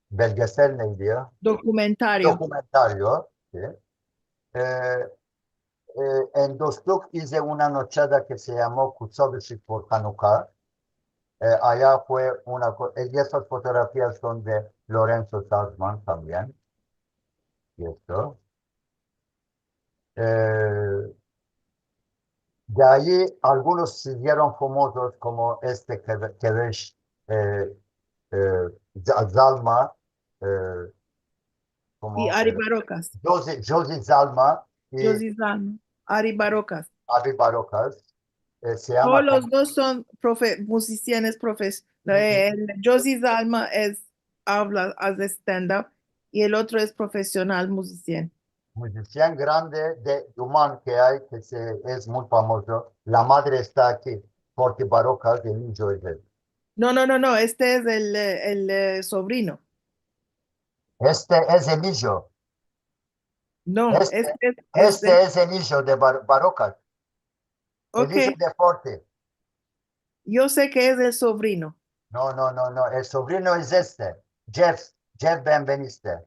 [SPEAKER 3] belgesel neydi?
[SPEAKER 5] Documentario.
[SPEAKER 3] Documentario. ¿Sí? En Dostuk hice una nochada que se llamó Kutsal Işık por Hanukkah. Allá fue y esas fotografías son de Lorenzo Salzman también. Y esto. De allí algunos siguieron famosos como este que ves, Zalma,
[SPEAKER 5] Y Ari Barocas.
[SPEAKER 3] Josie Zalma y
[SPEAKER 5] Josie Zalma, Ari Barocas.
[SPEAKER 3] Abi Barocas. Se
[SPEAKER 5] Todos
[SPEAKER 3] llama
[SPEAKER 5] los dos son musicianes profesionales. Josie Zalma hace stand-up y el otro es profesional musiciano.
[SPEAKER 3] musicien grande de Duman que hay, que es muy famoso. La madre está aquí, porque Barocas de niño es él.
[SPEAKER 5] No, este es el sobrino.
[SPEAKER 3] Este es el niño.
[SPEAKER 5] No,
[SPEAKER 3] Este
[SPEAKER 5] es
[SPEAKER 3] es el niño de Barocas. El
[SPEAKER 5] ok,
[SPEAKER 3] niño de Forte.
[SPEAKER 5] yo sé que es el sobrino.
[SPEAKER 3] No. El sobrino es este. Jeff Benveniste.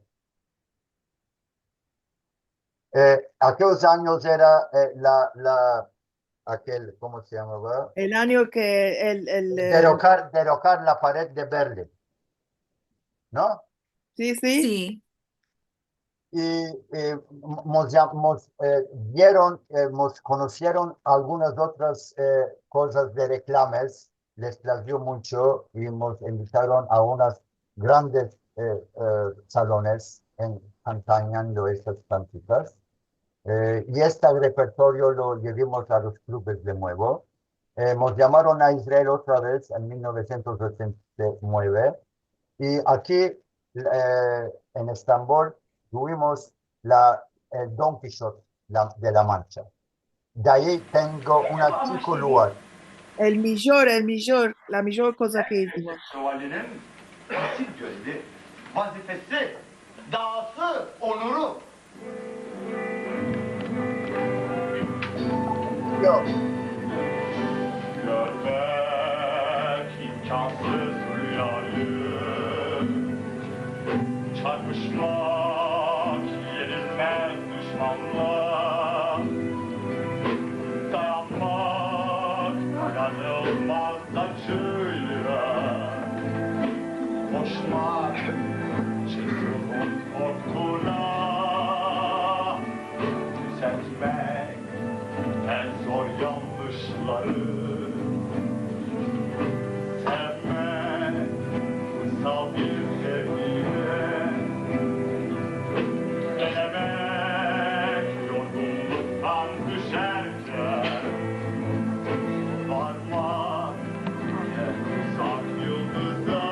[SPEAKER 3] Aquellos años era aquel, ¿cómo se llamaba?
[SPEAKER 5] El año que
[SPEAKER 3] Derrocar la pared de Berlín. ¿No?
[SPEAKER 5] sí,
[SPEAKER 2] Sí.
[SPEAKER 3] Y conocieron algunas otras cosas de reclames, les plació mucho y nos invitaron a unas grandes salones cantando estas cantitas. Y este repertorio lo llevamos a los clubes de nuevo. Nos llamaron a Israel otra vez en 1989 y aquí en Estambul tuvimos el Don Quijote de la Mancha. De ahí tengo un chico lugar.
[SPEAKER 5] la mejor cosa que hicimos.
[SPEAKER 1] Şövalyenin asil görevi, vazifesi, dahası, onuru.
[SPEAKER 3] Yo,
[SPEAKER 1] Görmek imkansız rüyayı, çarpışmak yenilmez düşmanla, dayanmak dayanılmaz acıyla, koşmak çılgın korkuna, düzeltmek en zor yanlışları. Sevmek kutsal bir sevgiyle, denemek yorgunluktan düşerken, varmak en uzak yıldıza.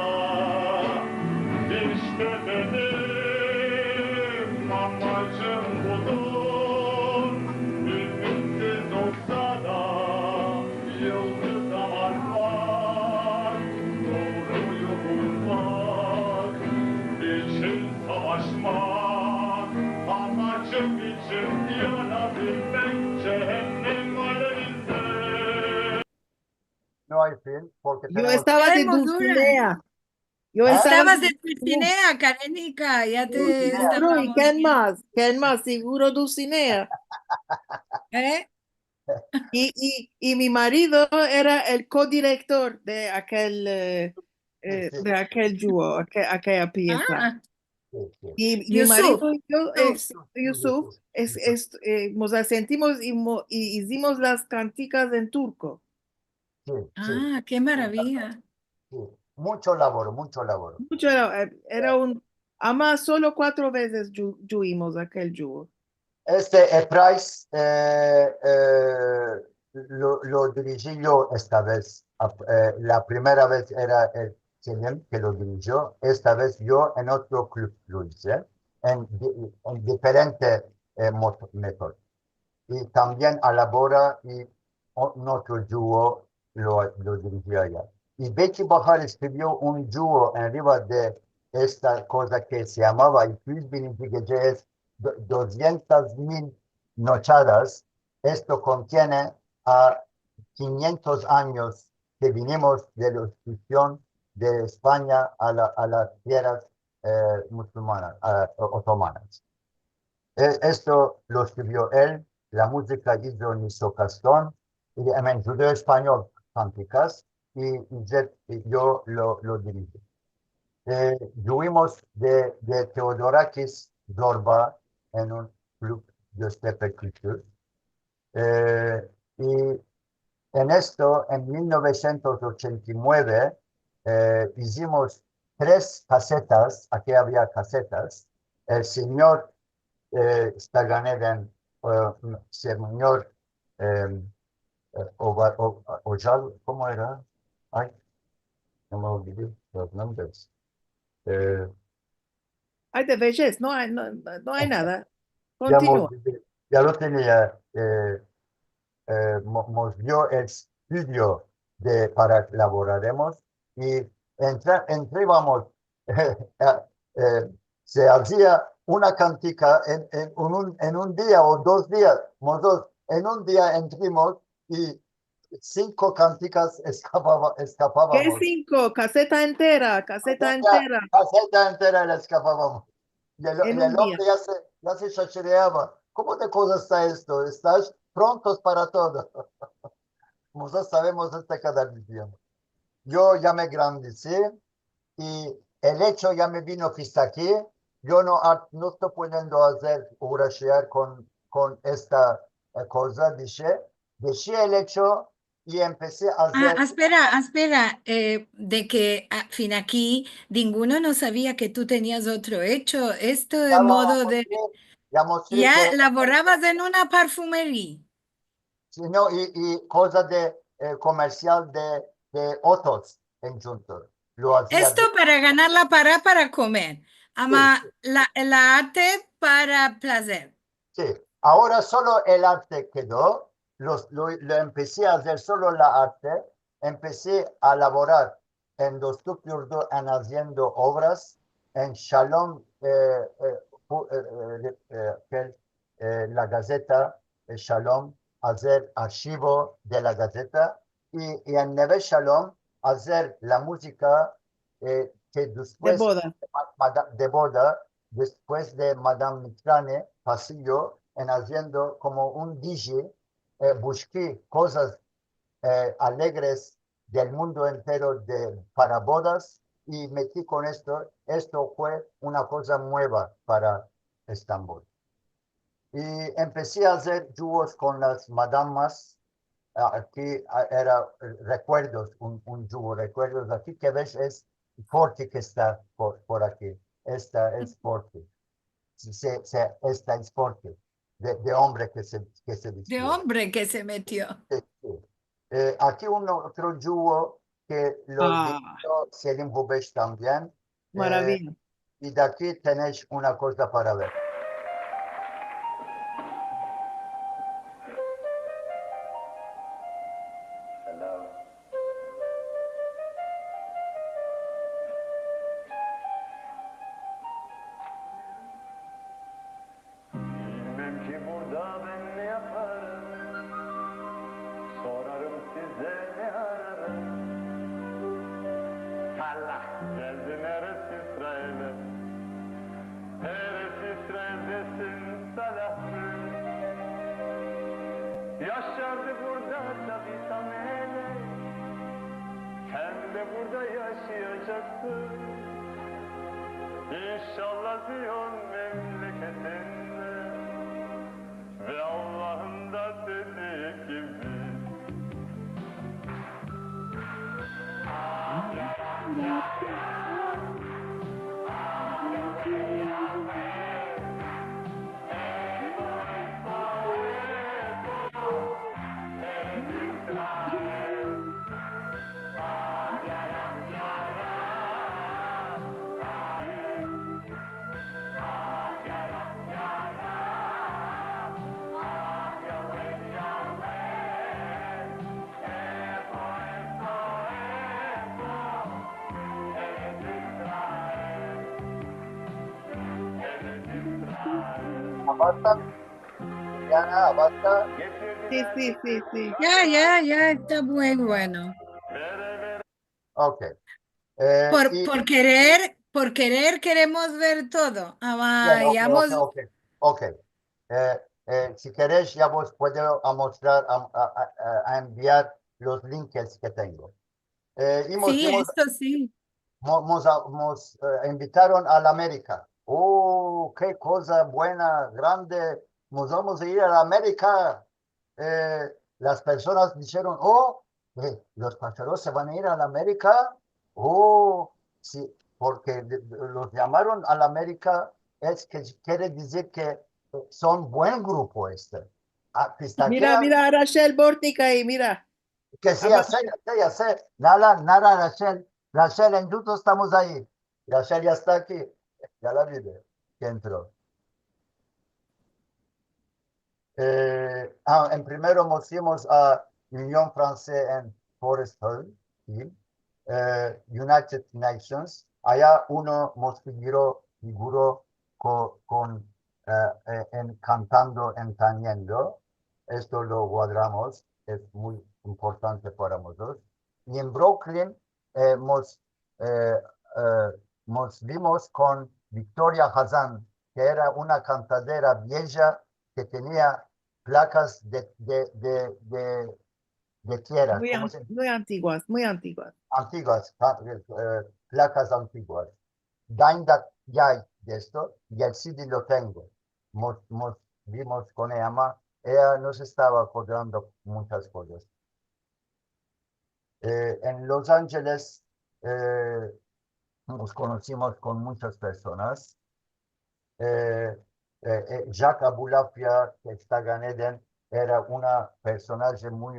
[SPEAKER 1] İşte benim amacım budur. Ümitsiz olsa da yıldıza varmak, doğruyu bulmak, için savaşmak, amacım için yanabilmek cehennem alevinde.
[SPEAKER 3] no hay fin porque
[SPEAKER 5] Yo
[SPEAKER 3] tenemos
[SPEAKER 5] estaba
[SPEAKER 2] ¡Qué
[SPEAKER 5] de
[SPEAKER 2] hermosura!
[SPEAKER 5] Dulcinea. Yo
[SPEAKER 3] ¿Ah?
[SPEAKER 5] estaba
[SPEAKER 2] Estabas de Dulcinea, Karenica, ya te
[SPEAKER 5] seguro, ¿y
[SPEAKER 2] estábamos
[SPEAKER 5] quién
[SPEAKER 2] viendo.
[SPEAKER 5] más? ¿Quién más? Seguro Dulcinea.
[SPEAKER 2] ¿Eh?
[SPEAKER 5] Y mi marido era el codirector
[SPEAKER 3] Sí, sí,
[SPEAKER 5] de aquel dúo, aquella pieza.
[SPEAKER 2] Ah,
[SPEAKER 3] sí, sí.
[SPEAKER 5] Y mi
[SPEAKER 2] Yusuf.
[SPEAKER 5] marido y yo,
[SPEAKER 2] Yusuf.
[SPEAKER 5] Yusuf, nos sentimos y hicimos las canticas en turco.
[SPEAKER 3] Sí, sí,
[SPEAKER 2] Ah, qué maravilla.
[SPEAKER 3] sí. Mucho labor, mucho labor.
[SPEAKER 5] Mucho era un, además solo 4 veces yuimos aquel dúo.
[SPEAKER 3] Price lo dirigí yo esta vez. La primera vez era el Selim que lo dirigió. Esta vez yo en otro club lo hice, en diferente métodos. Y también a la Bora y un otro dúo lo dirigía allá. Y Becky Bahar escribió un dúo arriba de esta cosa que se llamaba "200.000 nochadas". Esto contiene a 500 años que vinimos de la exclusión de España a las tierras musulmanas, otomanas. Esto lo escribió él, la música hizo Niso Castón, y me ayudó español cánticas, y yo lo dirigí. Tuvimos de Theodorakis Zorba en un club de Steppe Culture. Y en esto, en 1989, hicimos 3 casetas, aquí había casetas. El señor Staganeven, señor Ojal, ¿cómo era? Ay, no me olvidé los nombres. Eh,
[SPEAKER 5] Ay, de vejez, no hay nada.
[SPEAKER 3] ya,
[SPEAKER 5] Continúa.
[SPEAKER 3] ya lo tenía. Nos dio el estudio para elaboraremos y entrábamos, se hacía una cantica en un día o 2 días, en un día entramos y 5 canticas
[SPEAKER 5] ¿Qué
[SPEAKER 3] escapábamos.
[SPEAKER 5] 5? Caseta
[SPEAKER 3] Ya,
[SPEAKER 5] entera
[SPEAKER 3] la celda entera la escapábamos. Y
[SPEAKER 5] en
[SPEAKER 3] el
[SPEAKER 5] un día.
[SPEAKER 3] hombre ya se chachireaba. ¿Cómo de cosa está esto? ¿Estás prontos para todo? Nosotros sabemos esta cada diciembre. Yo ya me grandecé y el hecho ya me vino hasta aquí. Yo no estoy pudiendo hacer urashear con esta cosa. Dejé el hecho y empecé a
[SPEAKER 2] Ah,
[SPEAKER 3] hacer.
[SPEAKER 2] espera, de que fin aquí ninguno no sabía que tú tenías otro hecho. Esto de
[SPEAKER 3] Ya lo
[SPEAKER 2] modo de,
[SPEAKER 3] mostré
[SPEAKER 2] ya
[SPEAKER 3] que,
[SPEAKER 2] laborabas en una perfumería.
[SPEAKER 3] si no, y cosas de comercial de otros en juntos. Lo hacía.
[SPEAKER 2] Esto para ganar la para comer.
[SPEAKER 3] Sí,
[SPEAKER 2] Ama la arte para placer.
[SPEAKER 3] sí, ahora solo el arte quedó, lo empecé a hacer solo la arte, empecé a elaborar en los Tupiurdo en haciendo obras, en Shalom, la Gaceta, Shalom, hacer archivo de la Gaceta, y en Neve Shalom, hacer la música que
[SPEAKER 5] De
[SPEAKER 3] después
[SPEAKER 5] boda.
[SPEAKER 3] de boda, después de Madame Mitrane, pasillo, en haciendo como un DJ, busqué cosas alegres del mundo entero para bodas y metí con esto. Esto fue una cosa nueva para Estambul. Y empecé a hacer dúos con las madamas. Aquí era recuerdos, un dúo, recuerdos. Aquí que ves es Forti que está por aquí. Esta es Forti. Esta es Forti, de hombre que se
[SPEAKER 2] De
[SPEAKER 3] vistió.
[SPEAKER 2] hombre que se metió.
[SPEAKER 3] Sí, sí. Aquí otro dúo que lo
[SPEAKER 5] Ah,
[SPEAKER 3] dirigió Selim Hubeş también. eh,
[SPEAKER 5] maravilla.
[SPEAKER 3] y de aquí tenéis una cosa para ver.
[SPEAKER 1] Bilmem ki burada ben ne yaparım. Sorarım size ne ararım. Allah geldi Yaşardı burada tabii Samele. Sen de burada yaşayacaksın. İnşallah Ziyon memleketinde. Ve Allah'ın da dediği gibi.
[SPEAKER 3] Basta, Diana, basta.
[SPEAKER 5] Sí, sí, sí, sí.
[SPEAKER 2] Ya, está muy bueno.
[SPEAKER 3] Ok.
[SPEAKER 2] Por querer queremos ver todo.
[SPEAKER 3] Bien,
[SPEAKER 2] Vayamos.
[SPEAKER 3] ok. Si queréis, ya vos puedo mostrar, a enviar los links que tengo.
[SPEAKER 2] Sí, esto sí.
[SPEAKER 3] Nos invitaron a la América. ¡Oh, qué cosa buena, grande! Nos vamos a ir a la América. Las personas dijeron, oh, los pasajeros se van a ir a la América. Oh, sí, porque los llamaron a la América, es que quiere decir que son buen grupo este.
[SPEAKER 5] Mira, mira, Rachel Bórtica ahí, mira.
[SPEAKER 3] Que sí, ya sé. Nada, Rachel. Rachel, en YouTube estamos ahí. Rachel ya está aquí. Ya la vi que entró. En primero nos fuimos a Unión Francesa en Forest Hill, ¿sí? United Nations. Allá uno nos figuró cantando, entañendo. Esto lo guardamos, es muy importante para nosotros. Y en Brooklyn nos vimos con Victoria Hazan, que era una cantadera vieja que tenía placas de tierra,
[SPEAKER 5] Muy antiguas, muy antiguas.
[SPEAKER 3] antiguas, placas antiguas. Dainda ya de esto, y el CD lo tengo. Nos vimos con ella nos estaba acordando muchas cosas. En Los Ángeles nos conocimos con muchas personas. Jacques Abulafia, que está en Eden, era una personaje nos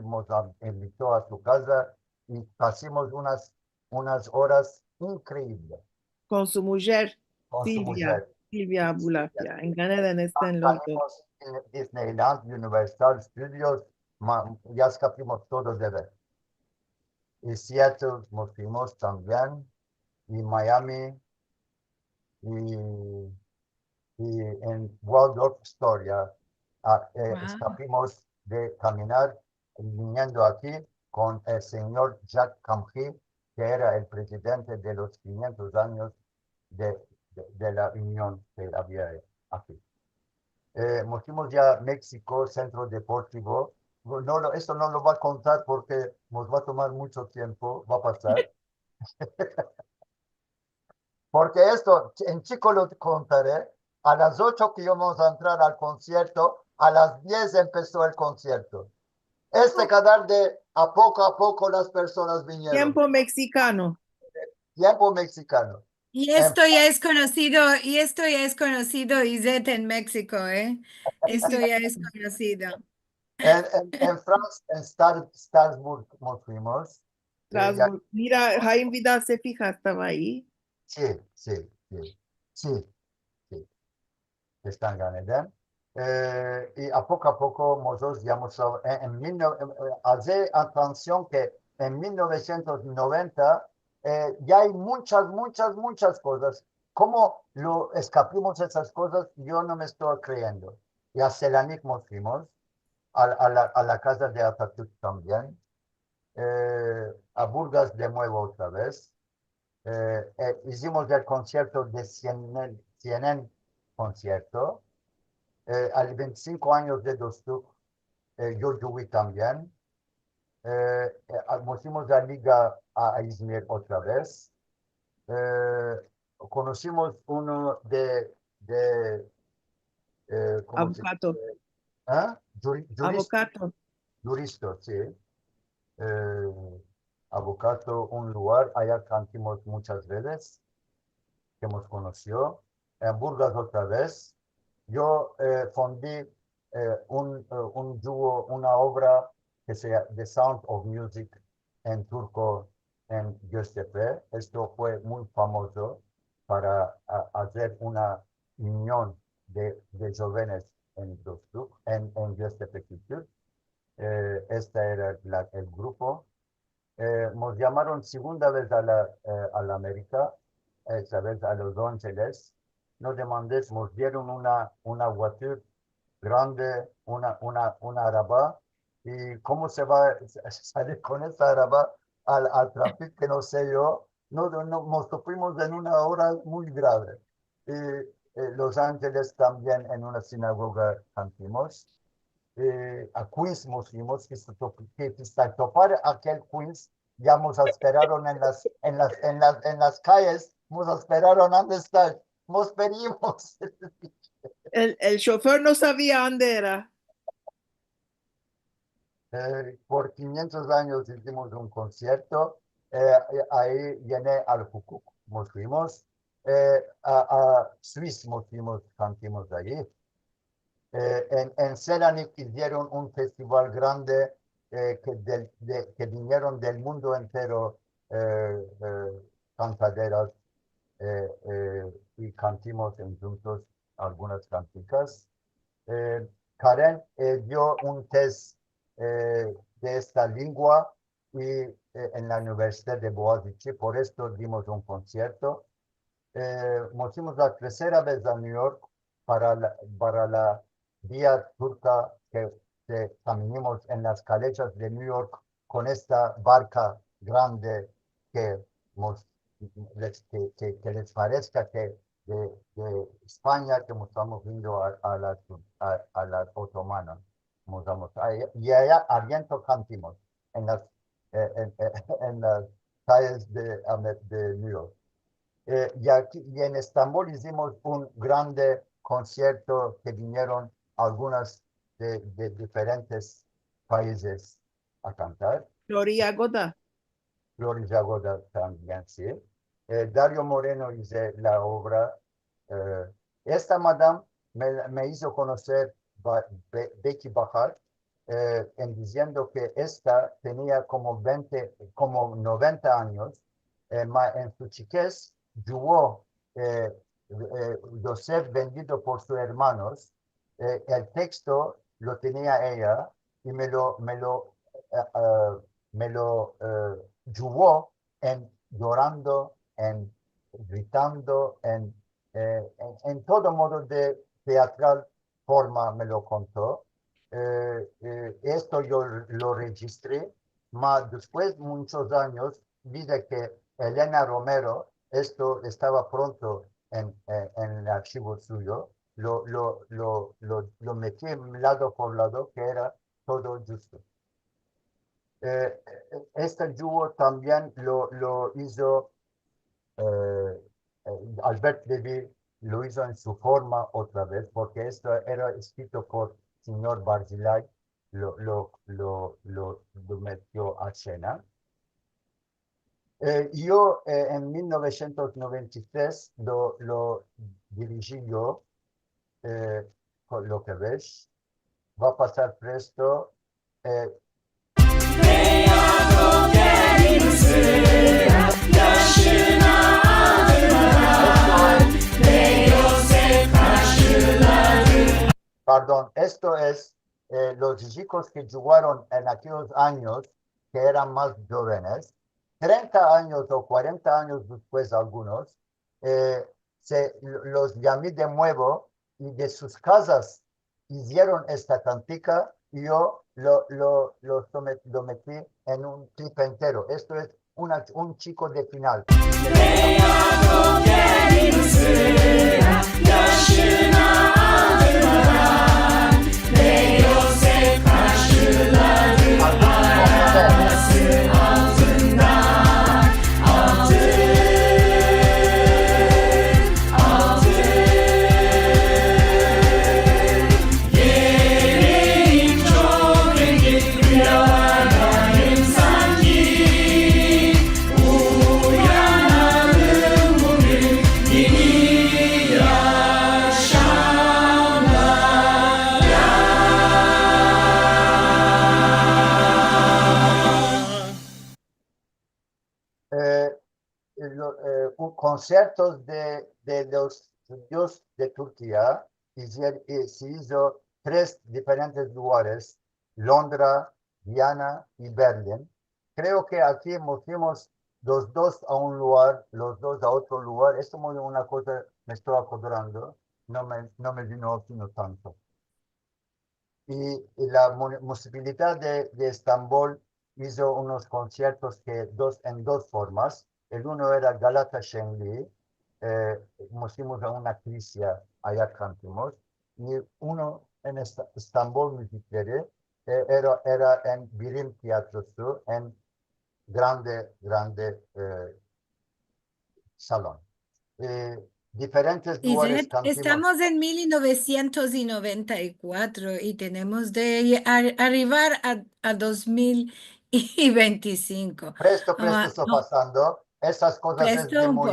[SPEAKER 3] invitó a su casa y pasamos unas horas increíbles
[SPEAKER 5] Con su mujer,
[SPEAKER 3] con su
[SPEAKER 5] Silvia,
[SPEAKER 3] mujer.
[SPEAKER 5] Silvia Abulafia. En Gan Eden están los dos.
[SPEAKER 3] Salimos en Disneyland, Universal Studios, ya escapimos todos de ver. Y Seattle nos fuimos también, y Miami, y en Waldorf Astoria escapimos de caminar viniendo aquí con el señor Jacques Campi, que era el presidente de los 500 años de la Unión que había aquí. Nos fuimos ya a México, Centro Deportivo. Esto no lo va a contar porque nos va a tomar mucho tiempo, va a pasar. Porque esto, en chico lo contaré, a las 8 que íbamos a entrar al concierto, a las 10 empezó el concierto. Este canal de a poco las personas vinieron.
[SPEAKER 5] Tiempo mexicano.
[SPEAKER 3] Tiempo mexicano.
[SPEAKER 2] Y esto ya es conocido, Isette, en México, ¿eh? Esto ya es conocido.
[SPEAKER 3] En Francia, en Strasbourg nos fuimos.
[SPEAKER 5] Strasbourg. Mira, Jaime Vidal se fija, estaba ahí.
[SPEAKER 3] Sí. Están ganando. Y a poco nosotros ya hace atención que en 1990 ya hay muchas cosas. ¿Cómo lo escapimos esas cosas? Yo no me estoy creyendo. Y a Selanik nos fuimos, a la casa de Atatürk también, a Burgas de nuevo otra vez. Hicimos el concierto de CNN concierto, al 25 años de Dostuk, yo Yuri también. Fuimos a Liga a Izmir otra vez. Conocimos uno ¿cómo se
[SPEAKER 5] Avocato.
[SPEAKER 3] dice? ¿Ah?
[SPEAKER 5] Avocato.
[SPEAKER 3] Juristo, sí. Avocato, un lugar, allá cantamos muchas veces, que hemos conocido. En Burgas otra vez. Yo fundí un dúo, una obra que se llama The Sound of Music en turco en Göztepe. Esto fue muy famoso para hacer una unión de jóvenes en Göztepe Kültür. Este era el grupo. Nos llamaron segunda vez a la América, esta vez a Los Ángeles. Nos dieron una voiture grande, una araba. ¿Y cómo se va a salir con esta araba al tráfico? Que no sé yo. Nos topimos en una hora muy grave. Y Los Ángeles también en una sinagoga cantamos. A Queens nos fuimos, que hasta topar aquel Queens, ya nos esperaron en las calles, nos esperaron dónde está, nos pedimos.
[SPEAKER 5] El chofer no sabía dónde era.
[SPEAKER 3] Por 500 años hicimos un concierto, ahí llené al Jukuk, nos fuimos, a Suiza nos fuimos, cantamos allí. En Selanik hicieron un festival grande que vinieron del mundo entero cantaderas y cantamos juntos algunas canticas. Karen dio un test de esta lengua y en la Universidad de Boğaziçi, por esto dimos un concierto. Nos fuimos la tercera vez a New York para la vía turca que caminamos en las calles de New York con esta barca grande que les parezca que de España, que estamos viendo a las otomanas. Y allá adentro cantamos en las calles de New York. Y en Estambul hicimos un grande concierto que vinieron algunas de diferentes países a cantar.
[SPEAKER 5] Gloria Goda.
[SPEAKER 3] Gloria Goda también, sí. Dario Moreno hizo la obra. Esta madame me hizo conocer Becky Bahar en diciendo que esta tenía como 90 años. En su chiquez, Yuvo Joseph vendido por sus hermanos. El texto lo tenía ella y me lo llevó llorando, gritando, en todo modo de teatral forma me lo contó. Esto yo lo registré, mas después de muchos años dice que Elena Romero, esto estaba pronto en el archivo suyo, lo metí lado por lado, que era todo justo. Este dúo también lo hizo Albert Levy, lo hizo en su forma otra vez, porque esto era escrito por señor Barzilai, lo metió a escena. Yo en 1993 lo dirigí yo, con lo que ves, va a pasar presto. Perdón, esto es los chicos que jugaron en aquellos años, que eran más jóvenes, 30 años o 40 años después algunos, los llamé de nuevo y de sus casas hicieron esta cantica y yo lo metí en un clip entero. Esto es un chico de final. Yaşına aldırmadan ve Yosef conciertos de los judíos de Turquía y se hizo 3 diferentes lugares, Londres, Viena y Berlín. Creo que aquí fuimos los 2 a un lugar, los 2 a otro lugar. Esto es una cosa, me estoy acordando, no me vino sino tanto. Y la municipalidad de Estambul hizo unos conciertos en 2 formas. El uno era Galata Şenliği, hicimos a una iglesia, allá cantamos, y uno en Estambul Müzikleri, era en Birim Tiyatrosu, en grande salón. Diferentes lugares
[SPEAKER 2] Isette,
[SPEAKER 3] cantamos.
[SPEAKER 2] estamos en 1994 y tenemos de arribar a 2025.
[SPEAKER 3] Presto sto
[SPEAKER 2] No,
[SPEAKER 3] pasando. Esas cosas es de
[SPEAKER 2] presto un poco.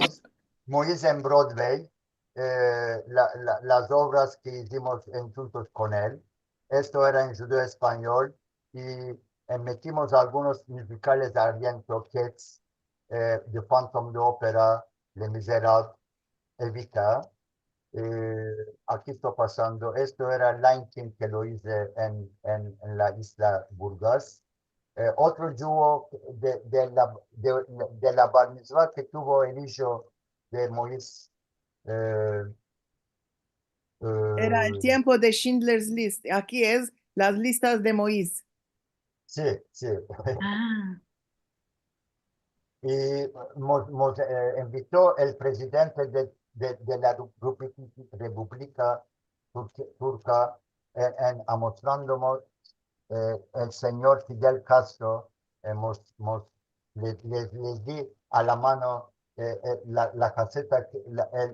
[SPEAKER 3] Moïse en Broadway. Las obras que hicimos juntos con él. Esto era en judío español y metimos algunos musicales de Argento, Cats, The Phantom de Ópera, Les Miserables, Evita. Aquí estoy pasando. Esto era Lion King que lo hice en la isla Burgas. Otro dúo de la bar mitzvah que tuvo el hijo de Moïse.
[SPEAKER 5] Era el tiempo de Schindler's List. Aquí es las listas de Moïse.
[SPEAKER 3] Sí, sí.
[SPEAKER 2] Ah,
[SPEAKER 3] Y nos invitó el presidente de la República Turca a mostrándonos el señor Fidel Castro. Les di a la mano la caseta,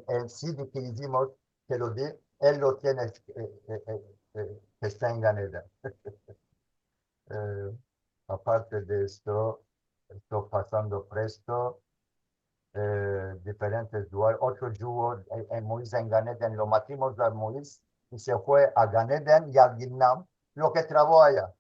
[SPEAKER 3] el CD que hicimos, que lo di, él lo tiene, que está en Ganeda. Aparte de esto, estoy pasando presto, diferentes lugares. Otro dúo en Moïse en Ganeden, lo matimos a Moïse y se fue a Ganeden y a Vietnam, lo que trabó allá.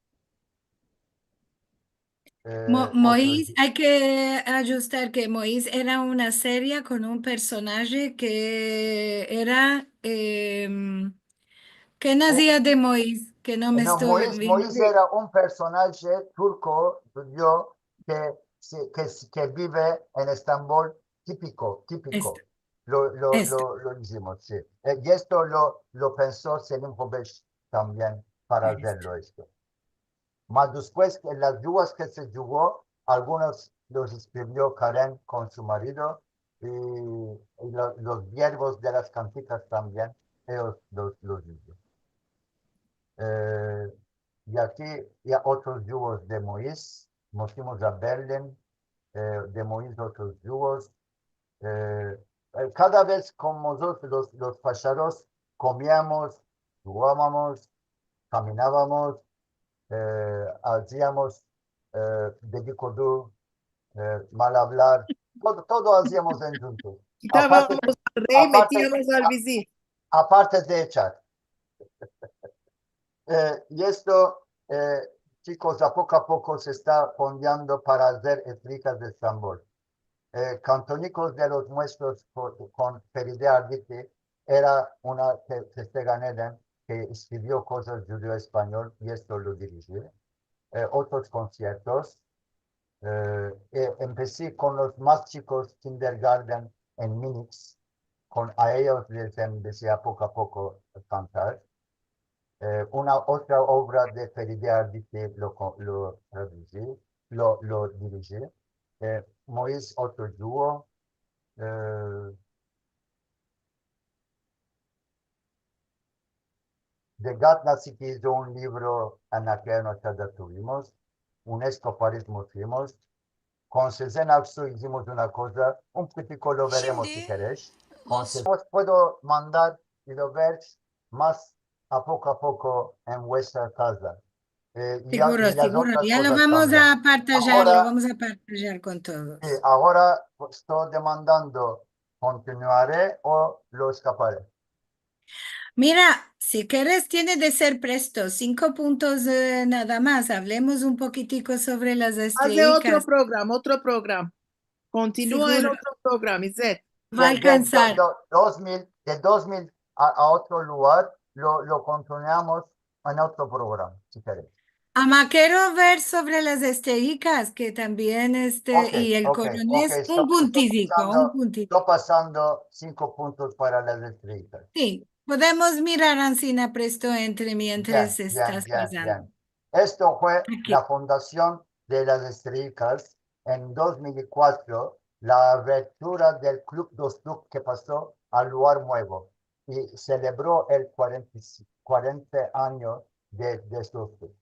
[SPEAKER 2] Moïse, hay que ajustar que Moïse era una serie con un personaje que era, ¿qué nacía de Moïse? Que no me
[SPEAKER 3] No,
[SPEAKER 2] estoy
[SPEAKER 3] Moïse era un personaje turco judío que vive en Estambul, típico.
[SPEAKER 2] Esto.
[SPEAKER 3] Lo hicimos, sí. Y esto lo pensó Selim Hobesh también para hacerlo esto. Más después, en las dudas que se jugó, algunos los escribió Karen con su marido y los verbos de las canticas también, ellos los hizo. Y aquí ya otros dúos de Moïse, nos fuimos a Berlín, de Moïse otros dúos. Cada vez con nosotros los pacharos comíamos, jugábamos, caminábamos, hacíamos dedicodú, mal hablar, todo hacíamos en juntos.
[SPEAKER 5] Quitábamos al rey,
[SPEAKER 3] aparte-
[SPEAKER 5] metíamos al visir.
[SPEAKER 3] Aparte de echar. Y esto, chicos, a poco se está poniendo para hacer estricas de Estambul. Cantónicos de los nuestros con Feride Arditi era una que se Ganeden, que escribió cosas judío-español y esto lo dirigí. Otros conciertos. Empecé con los más chicos kindergarten en Múnich. A ellos les empecé a poco cantar. Una otra obra de Feride Arditi lo dirigí. Moïse, otro dúo. De Gatna sí que hizo un libro en la que nosotros tuvimos. Un escaparismo fuimos. Con Cezanne Aksu hicimos una cosa. Un poquitico lo veremos si queréis. Os puedo mandar y lo ver más a poco en vuestra casa.
[SPEAKER 2] Seguro,
[SPEAKER 3] las
[SPEAKER 2] seguro.
[SPEAKER 3] otras
[SPEAKER 2] Ya lo
[SPEAKER 3] cosas
[SPEAKER 2] vamos
[SPEAKER 3] también.
[SPEAKER 2] a partajar,
[SPEAKER 3] Ahora-
[SPEAKER 2] lo vamos a partajar con todos.
[SPEAKER 3] Ahora estoy demandando, ¿continuaré o lo escaparé?
[SPEAKER 2] Mira, si quieres, tiene de ser presto. 5 puntos nada más. Hablemos un poquitico sobre las
[SPEAKER 5] Haz de otro
[SPEAKER 2] estrellas.
[SPEAKER 5] programa, otro programa. Continúa en
[SPEAKER 2] Seguro.
[SPEAKER 5] otro program, is it?
[SPEAKER 2] Va a alcanzar.
[SPEAKER 3] 2000, de 2000 a otro lugar, lo continuamos en otro programa, si querés.
[SPEAKER 2] Ama, quiero ver sobre las estrellitas, que también
[SPEAKER 3] Ok,
[SPEAKER 2] y el
[SPEAKER 3] ok,
[SPEAKER 2] coronel,
[SPEAKER 3] ok.
[SPEAKER 2] un puntico, un puntito.
[SPEAKER 3] Estoy pasando 5 puntos para las estrellitas.
[SPEAKER 2] Sí, podemos mirar Ancina Presto entre mientras
[SPEAKER 3] Bien,
[SPEAKER 2] estás
[SPEAKER 3] bien,
[SPEAKER 2] pasando.
[SPEAKER 3] bien. Esto fue
[SPEAKER 2] Aquí.
[SPEAKER 3] la fundación de las estrellitas en 2004, la apertura del Club dos Club que pasó al lugar nuevo y celebró el 40 años de estos clubes.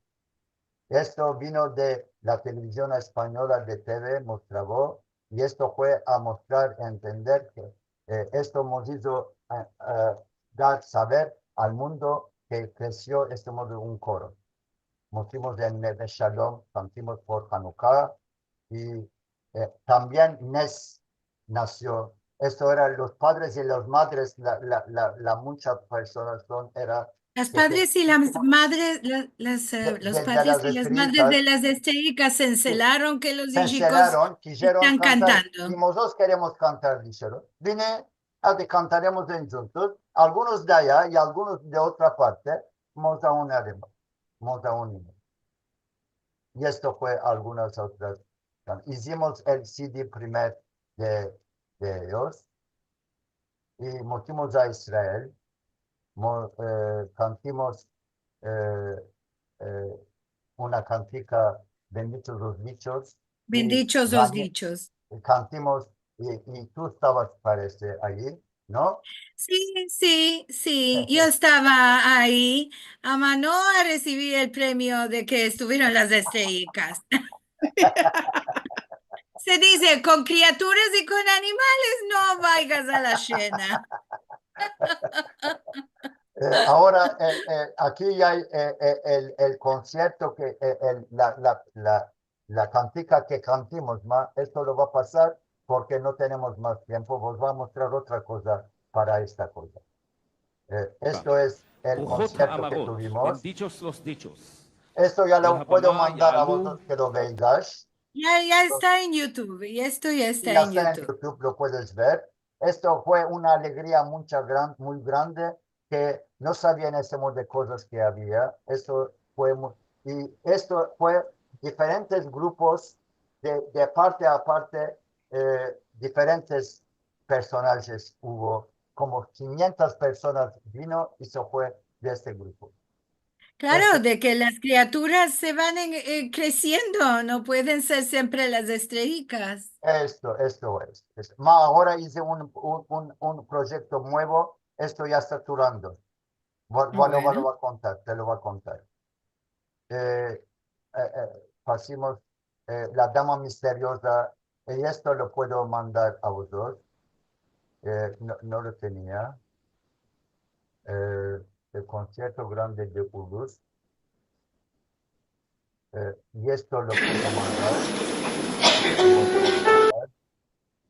[SPEAKER 3] Esto vino de la televisión española de TV, mostraba, y esto fue a mostrar, a entender que esto nos hizo dar saber al mundo que creció este modo un coro. Mostramos en Neve Shalom, cantimos por Hanukkah, y también Nes nació. Esto eran los padres y las madres, muchas personas era
[SPEAKER 2] Los
[SPEAKER 3] que
[SPEAKER 2] padres y las madres, los
[SPEAKER 3] de
[SPEAKER 2] padres
[SPEAKER 3] las
[SPEAKER 2] y las madres de
[SPEAKER 3] estrellitas
[SPEAKER 2] las estrellitas se encelaron que los
[SPEAKER 3] se
[SPEAKER 2] hijos
[SPEAKER 3] encerraron, quisieron
[SPEAKER 2] están
[SPEAKER 3] cantar, y
[SPEAKER 2] cantando.
[SPEAKER 3] nosotros queremos cantar, dijeron. Vine a que cantaremos en juntos, algunos de allá y algunos de otra parte, nos uniremos, nos unimos. Y esto fue algunas otras. Hicimos el CD primer de ellos y mostramos a Israel, cantamos una cantica, benditos los dichos, y
[SPEAKER 2] Bendichos los dichos.
[SPEAKER 3] cantimos, y tú estabas, parece, allí, ¿no?
[SPEAKER 2] Sí, sí, sí, yo estaba ahí, ama, no a recibir el premio de que estuvieron las estrellitas. Se dice, con criaturas y con animales no vayas a la cena.
[SPEAKER 3] Ahora, aquí hay el concierto, la cantica que cantimos, esto lo va a pasar porque no tenemos más tiempo. Os va a mostrar otra cosa para esta cosa. Esto es el
[SPEAKER 6] Brujot
[SPEAKER 3] concierto que
[SPEAKER 6] Ha'amagot,
[SPEAKER 3] tuvimos.
[SPEAKER 6] bendichos los dichos.
[SPEAKER 3] Esto ya lo puedo
[SPEAKER 6] Yahabama,
[SPEAKER 3] mandar a
[SPEAKER 6] Ya'alu.
[SPEAKER 3] vosotros que lo veáis.
[SPEAKER 2] Ya está en YouTube, y esto ya
[SPEAKER 3] Y
[SPEAKER 2] está
[SPEAKER 3] ya
[SPEAKER 2] en
[SPEAKER 3] está en
[SPEAKER 2] YouTube.
[SPEAKER 3] YouTube, lo puedes ver. Esto fue una alegría muy grande, que no sabía en ese modo de cosas que había. Y esto fue diferentes grupos de parte a parte, diferentes personajes hubo, como 500 personas vino y se fue de este grupo.
[SPEAKER 2] Claro, de que las criaturas se van creciendo, no pueden ser siempre las estrellitas.
[SPEAKER 3] Esto es. Ahora hice un proyecto nuevo, esto ya está durando. Lo
[SPEAKER 2] Bueno,
[SPEAKER 3] va a contar, te lo va a contar. Hacemos la dama misteriosa, y esto lo puedo mandar a vosotros. No lo tenía. El concierto grande de Urus. Y esto lo puedo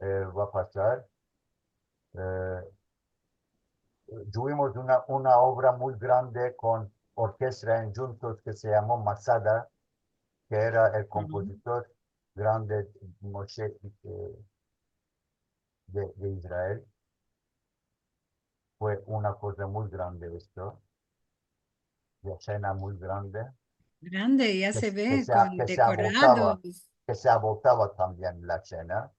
[SPEAKER 3] mandar. Va a pasar. Tuvimos una obra muy grande con orquesta en juntos que se llamó Masada, que era el compositor grande Moshe de Israel. Fue una cosa muy grande esto, de escena muy grande,
[SPEAKER 2] grande, ya se ve con
[SPEAKER 3] que se agotaba,
[SPEAKER 2] decorados.
[SPEAKER 3] también la escena.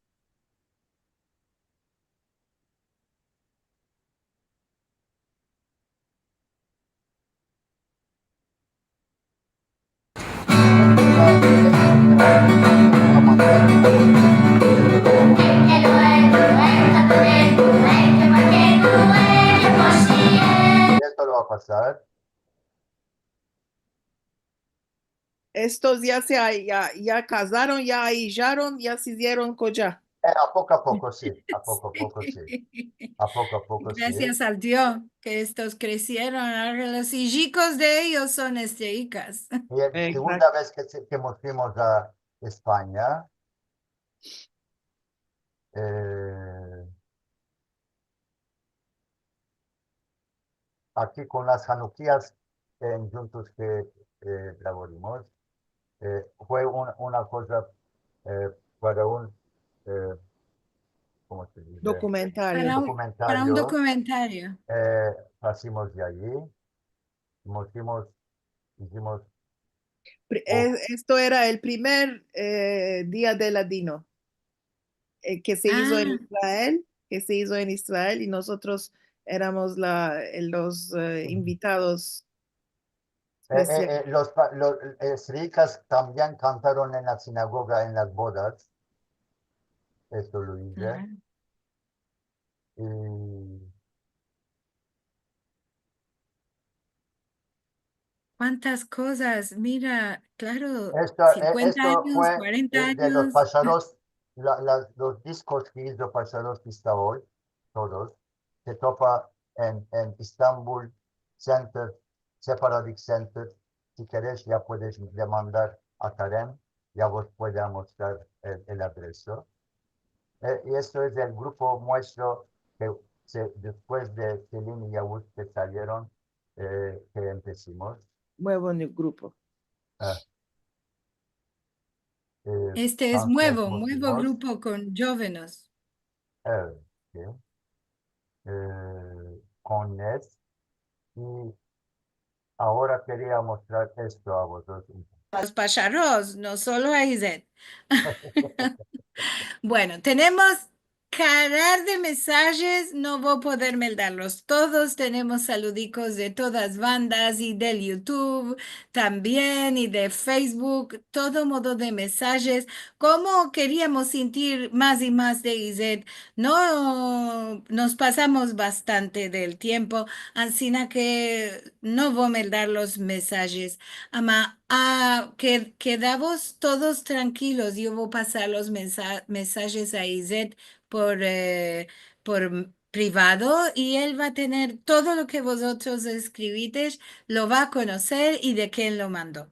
[SPEAKER 3] Esto lo va a pasar.
[SPEAKER 5] Estos ya casaron, ya ahijaron, ya se hicieron collar.
[SPEAKER 3] A poco sí, a poco sí, a poco sí.
[SPEAKER 2] Gracias al Dios que estos crecieron. Ahora los hijicos de ellos son estrellicas.
[SPEAKER 3] Y la
[SPEAKER 5] Exacto.
[SPEAKER 3] segunda vez que nos fuimos a España, aquí con las Hanukkías juntos que laboramos, fue una cosa para ¿cómo se dice?
[SPEAKER 5] Documentario.
[SPEAKER 2] Para un
[SPEAKER 3] Documentario.
[SPEAKER 2] documentario.
[SPEAKER 3] Pasamos de allí. Hicimos
[SPEAKER 5] Esto era el primer día de Ladino que se hizo en Israel, y nosotros éramos los invitados especiales.
[SPEAKER 3] los ricas también cantaron en la sinagoga en las bodas. Esto lo hice.
[SPEAKER 2] Ah,
[SPEAKER 3] Y
[SPEAKER 2] ¿cuántas cosas? Mira, claro,
[SPEAKER 3] esto
[SPEAKER 2] 50 años,
[SPEAKER 3] fue
[SPEAKER 2] 40
[SPEAKER 3] de los
[SPEAKER 2] años.
[SPEAKER 3] pasaros, los discos que hizo Pasaros Pistol, todos, se topa en Istanbul Center, Separatic Center. Si querés, ya puedes demandar a Karen, ya vos puedes mostrar el adreso. Y esto es el grupo nuestro que después de Celine y Yahoo que salieron, que empezamos.
[SPEAKER 5] Muy buen grupo.
[SPEAKER 2] Este es
[SPEAKER 3] Entonces,
[SPEAKER 2] nuevo grupo con jóvenes.
[SPEAKER 3] sí, con Ned. Y ahora quería mostrar esto a vosotros.
[SPEAKER 2] Los pacharos, no solo a Izet. Bueno, tenemos carar de mensajes, no voy a poder darlos todos, tenemos saludicos de todas bandas y del YouTube también y de Facebook, todo modo de mensajes, como queríamos sentir más y más de Izet, no nos pasamos bastante del tiempo, así que no voy a dar los mensajes, ama. Quedamos todos tranquilos. Yo voy a pasar los mensajes a Izet por privado y él va a tener todo lo que vosotros escribís, lo va a conocer y de quién lo mandó.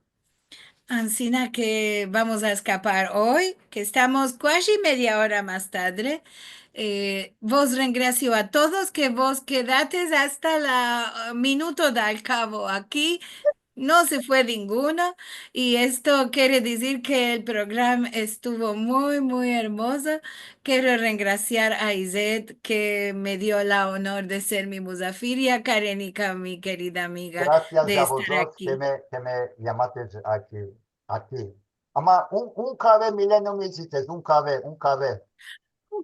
[SPEAKER 2] Así que vamos a escapar hoy, que estamos casi media hora más tarde. Vos rengracio a todos que vos quedates hasta la minuto del cabo aquí. No se fue ninguno y esto quiere decir que el programa estuvo muy hermoso. Quiero rengraciar a Izet que me dio la honor de ser mi musafir y a Karenika, mi querida amiga,
[SPEAKER 3] Gracias
[SPEAKER 2] de
[SPEAKER 3] a
[SPEAKER 2] estar
[SPEAKER 3] vosotros
[SPEAKER 2] aquí.
[SPEAKER 3] que me llamaste aquí. Ama, un café, Milenio, me hiciste, un café.
[SPEAKER 2] Un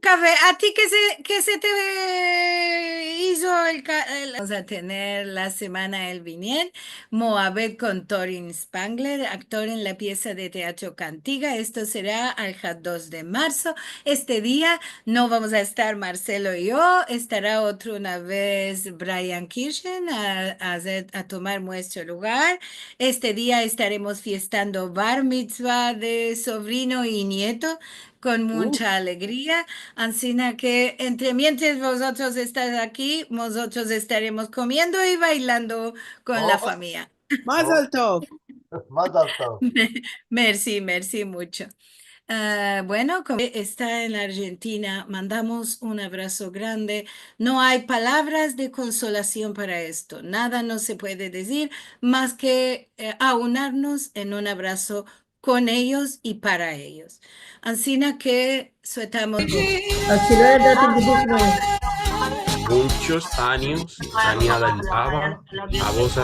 [SPEAKER 2] café, ¿a ti qué se te hizo Vamos a tener la semana el viniente, Moabed con Torin Spangler, actor en la pieza de teatro Cantiga. Esto será el 2 de marzo. Este día no vamos a estar Marcelo y yo, estará una vez Brian Kirchen a tomar nuestro lugar. Este día estaremos fiestando bar mitzvah de sobrino y nieto con mucha alegría. Así que mientras vosotros estáis aquí, nosotros estaremos comiendo y bailando con la familia.
[SPEAKER 5] Mazel Tov.
[SPEAKER 3] Más alto.
[SPEAKER 2] Merci mucho. Bueno, como está en la Argentina, mandamos un abrazo grande. No hay palabras de consolación para esto. Nada no se puede decir más que aunarnos en un abrazo con ellos y para ellos. Así que sueltamos.
[SPEAKER 4] Muchos años, Tania del Baba, a vos